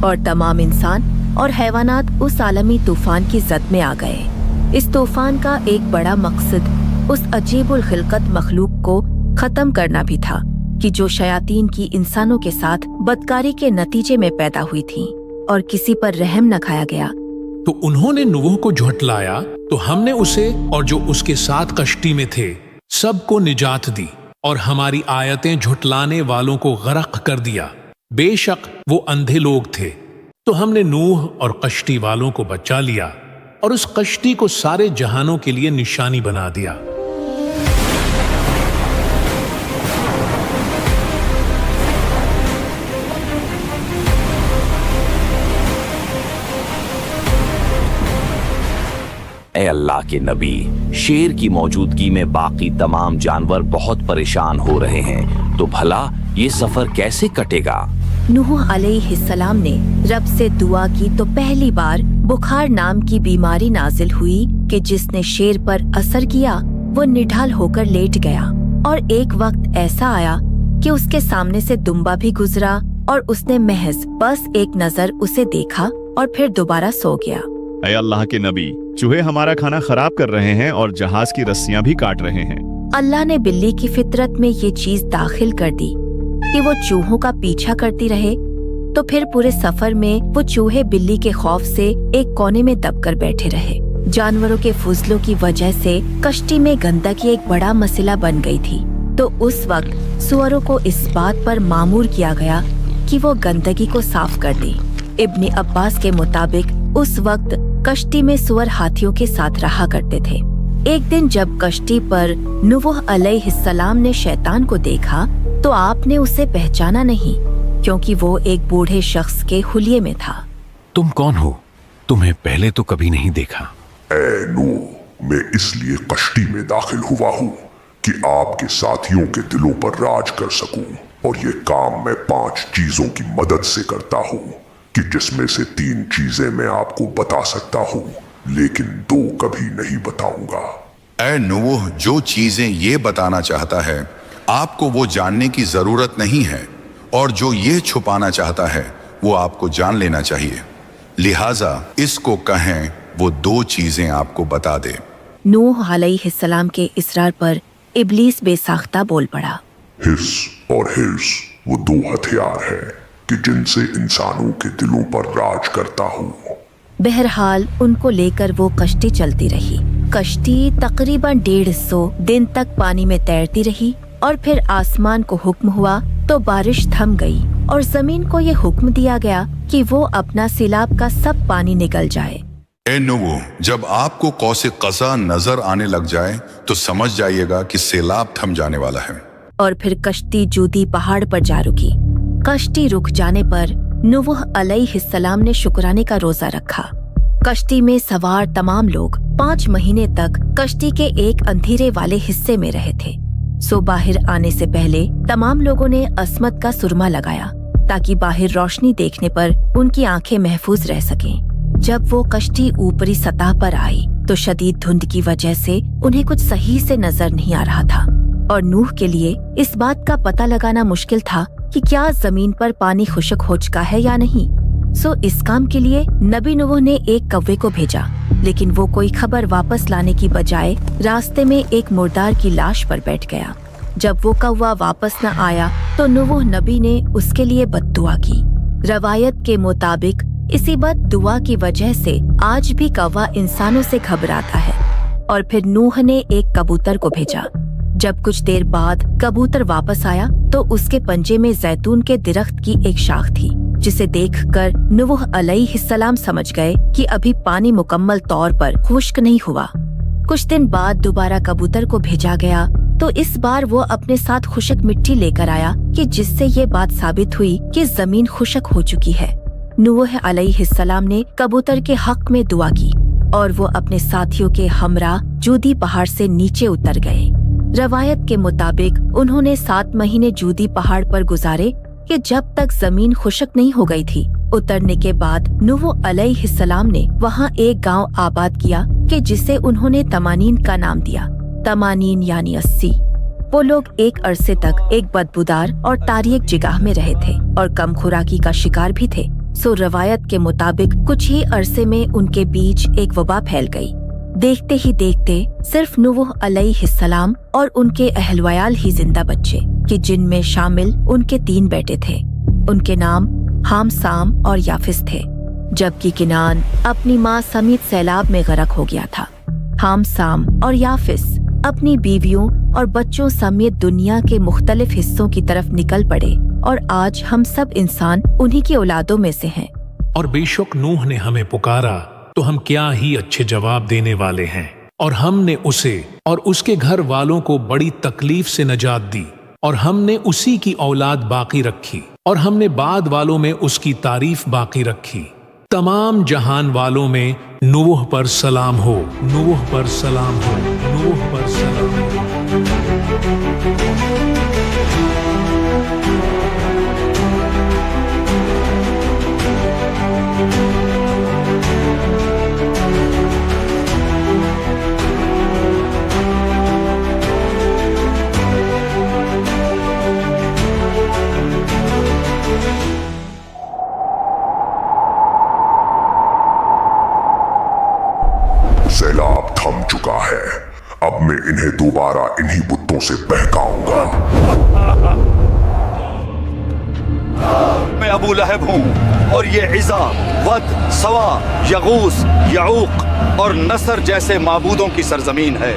और तमाम इंसान और हैवानात उस आलमी तूफान की जद में आ गए। इस तूफान का एक बड़ा मकसद उस अजीबुल खिलकत मखलूक को खत्म करना भी था कि जो शयातीन की इंसानों के साथ बदकारी के नतीजे में पैदा हुई थी और किसी पर रहम न खाया गया। तो उन्होंने नूह को झुठलाया तो हमने उसे और जो उसके साथ कश्ती में थे सबको निजात दी और हमारी आयतें झुठलाने वालों को गरक कर दिया। बेशक वो अंधे लोग थे। तो हमने नूह और कश्ती वालों को बचा लिया और उस कश्ती को सारे जहानों के लिए निशानी बना दिया। ए अल्लाह के नबी, शेर की मौजूदगी में बाकी तमाम जानवर बहुत परेशान हो रहे हैं, तो भला ये सफर कैसे कटेगा? नूह अलैहिस्सलाम ने रब से दुआ की तो पहली बार बुखार नाम की बीमारी नाजिल हुई कि जिसने शेर पर असर किया। वो निढाल होकर लेट गया और एक वक्त ऐसा आया कि उसके सामने से दुम्बा भी गुजरा और उसने महज बस एक नजर उसे देखा और फिर दोबारा सो गया। ऐ अल्लाह के नबी, चूहे हमारा खाना खराब कर रहे हैं और जहाज की रस्सियां भी काट रहे हैं। अल्लाह ने बिल्ली की फितरत में ये चीज दाखिल कर दी कि वो चूहों का पीछा करती रहे, तो फिर पूरे सफर में वो चूहे बिल्ली के खौफ से एक कोने में दबकर बैठे रहे। जानवरों के फुजलों की वजह से कश्ती में गंदगी एक बड़ा मसला बन गई थी। तो उस वक्त सुअरों को इस बात पर मामूर किया गया कि वो गंदगी को साफ कर दे। इब्ने अब्बास के मुताबिक उस वक्त कश्ती में सुअर हाथियों के साथ रहा करते थे। एक दिन जब कश्ती पर नूह अलैहिस्सलाम ने शैतान को देखा तो आपने उसे पहचाना नहीं, क्योंकि वो एक बूढ़े शख्स के हुलिये में था। तुम कौन हो? तुम्हें पहले तो कभी नहीं देखा। ऐ नूह, मैं इसलिए कश्ती में दाखिल हुआ हूँ कि आपके साथियों के दिलों पर राज कर सकूं, और ये काम मैं 5 चीजों की मदद से करता हूँ कि जिसमें से 3 चीजें मैं आपको बता सकता हूँ, लेकिन 2 कभी नहीं बताऊंगा। ऐ नूह, जो चीजें ये बताना चाहता है आपको वो जानने की जरूरत नहीं है, और जो ये छुपाना चाहता है वो आपको जान लेना चाहिए। लिहाजा इसको कहें वो 2 चीजें आपको बता दे। नूह अलैहिस्सलाम के इसरार पर इब्लीस बेसाख्ता बोल पड़ा। हिस और हिर्स वो 2 हथियार हैं कि जिनसे इंसानों के दिलों पर राज करता हूँ। बहरहाल उनको लेकर वो कश्ती चलती रही। कश्ती तकरीबन 150 दिन तक पानी में तैरती रही, और फिर आसमान को हुक्म हुआ तो बारिश थम गई, और जमीन को ये हुक्म दिया गया कि वो अपना सिलाब का सब पानी निगल जाए। ए नूह, जब आपको कौसे कज़ा नजर आने लग जाए तो समझ जाइएगा कि सैलाब थम जाने वाला है। और फिर कश्ती जूदी पहाड़ पर जा रुकी। कश्ती रुक जाने पर नूह अलैहिस्सलाम ने शुक्राने का रोजा रखा। कश्ती में सवार तमाम लोग 5 महीने तक कश्ती के एक अंधेरे वाले हिस्से में रहे थे। सो बाहर आने से पहले तमाम लोगों ने अस्मत का सुरमा लगाया ताकि बाहर रोशनी देखने पर उनकी आंखें महफूज रह सकें। जब वो कश्ती ऊपरी सतह पर आई तो शदीद धुंध की वजह से उन्हें कुछ सही से नजर नहीं आ रहा था, और नूह के लिए इस बात का पता लगाना मुश्किल था कि क्या जमीन पर पानी खुश्क हो चुका है या नहीं। सो इस काम के लिए नबी नूह ने एक कौवे को भेजा, लेकिन वो कोई खबर वापस लाने की बजाय रास्ते में एक मुर्दार की लाश पर बैठ गया। जब वो कौवा वापस न आया तो नूह नबी ने उसके लिए बद्दुआ की। रवायत के मुताबिक इसी बद्दुआ की वजह से आज भी कौवा इंसानों से घबराता है। और फिर नूह ने एक कबूतर को भेजा। जब कुछ देर बाद कबूतर वापस आया तो उसके पंजे में जैतून के दरख्त की एक शाख थी, जिसे देखकर नूह अलैहिस्सलाम समझ गए कि अभी पानी मुकम्मल तौर पर खुश्क नहीं हुआ। कुछ दिन बाद दोबारा कबूतर को भेजा गया तो इस बार वो अपने साथ खुश्क मिट्टी लेकर आया कि जिससे ये बात साबित हुई कि जमीन खुश्क हो चुकी है। नूह अलैहिस्सलाम ने कबूतर के हक में दुआ की और वो अपने साथियों के हमरा जूदी पहाड़ से नीचे उतर गए। रवायत के मुताबिक उन्होंने 7 महीने जूदी पहाड़ पर गुजारे कि जब तक जमीन खुश्क नहीं हो गई थी। उतरने के बाद नूह अलैहिस्सलाम ने वहाँ एक गांव आबाद किया कि जिसे उन्होंने तमानीन का नाम दिया। तमानीन यानी 80। वो लोग एक अरसे तक एक बदबूदार और तारीक जगह में रहे थे और कम खुराकी का शिकार भी थे। सो रवायत के मुताबिक कुछ ही अरसे में उनके बीच एक वबा फैल गई। देखते ही देखते सिर्फ नूह अलैहिस्सलाम और उनके अहलवयाल ही जिंदा बचे, कि जिनमें शामिल उनके 3 बेटे थे। उनके नाम हाम, साम और याफिस थे, जबकि किनान अपनी माँ समेत सैलाब में गरक हो गया था। हाम, साम और याफिस अपनी बीवियों और बच्चों समेत दुनिया के मुख्तलिफ हिस्सों की तरफ निकल पड़े, और आज हम सब इंसान उन्हीं की औलादों में से हैं। और बेशक नूह ने हमें पुकारा तो हम क्या ही अच्छे जवाब देने वाले हैं, और हमने उसे और उसके घर वालों को बड़ी तकलीफ से नजात दी, और हमने उसी की औलाद बाकी रखी, और हमने बाद वालों में उसकी तारीफ बाकी रखी। तमाम जहान वालों में नूह पर सलाम हो, नूह पर सलाम हो, नूह पर सलाम हो। सैलाब थम चुका है, अब मैं इन्हें दोबारा इन्हीं बुत्तों से बहकाऊंगा। मैं अबू लहब हूँ और ये इज़ा, वद, सवा, यगूस, याऊक और नसर जैसे माबूदों की सरजमीन है।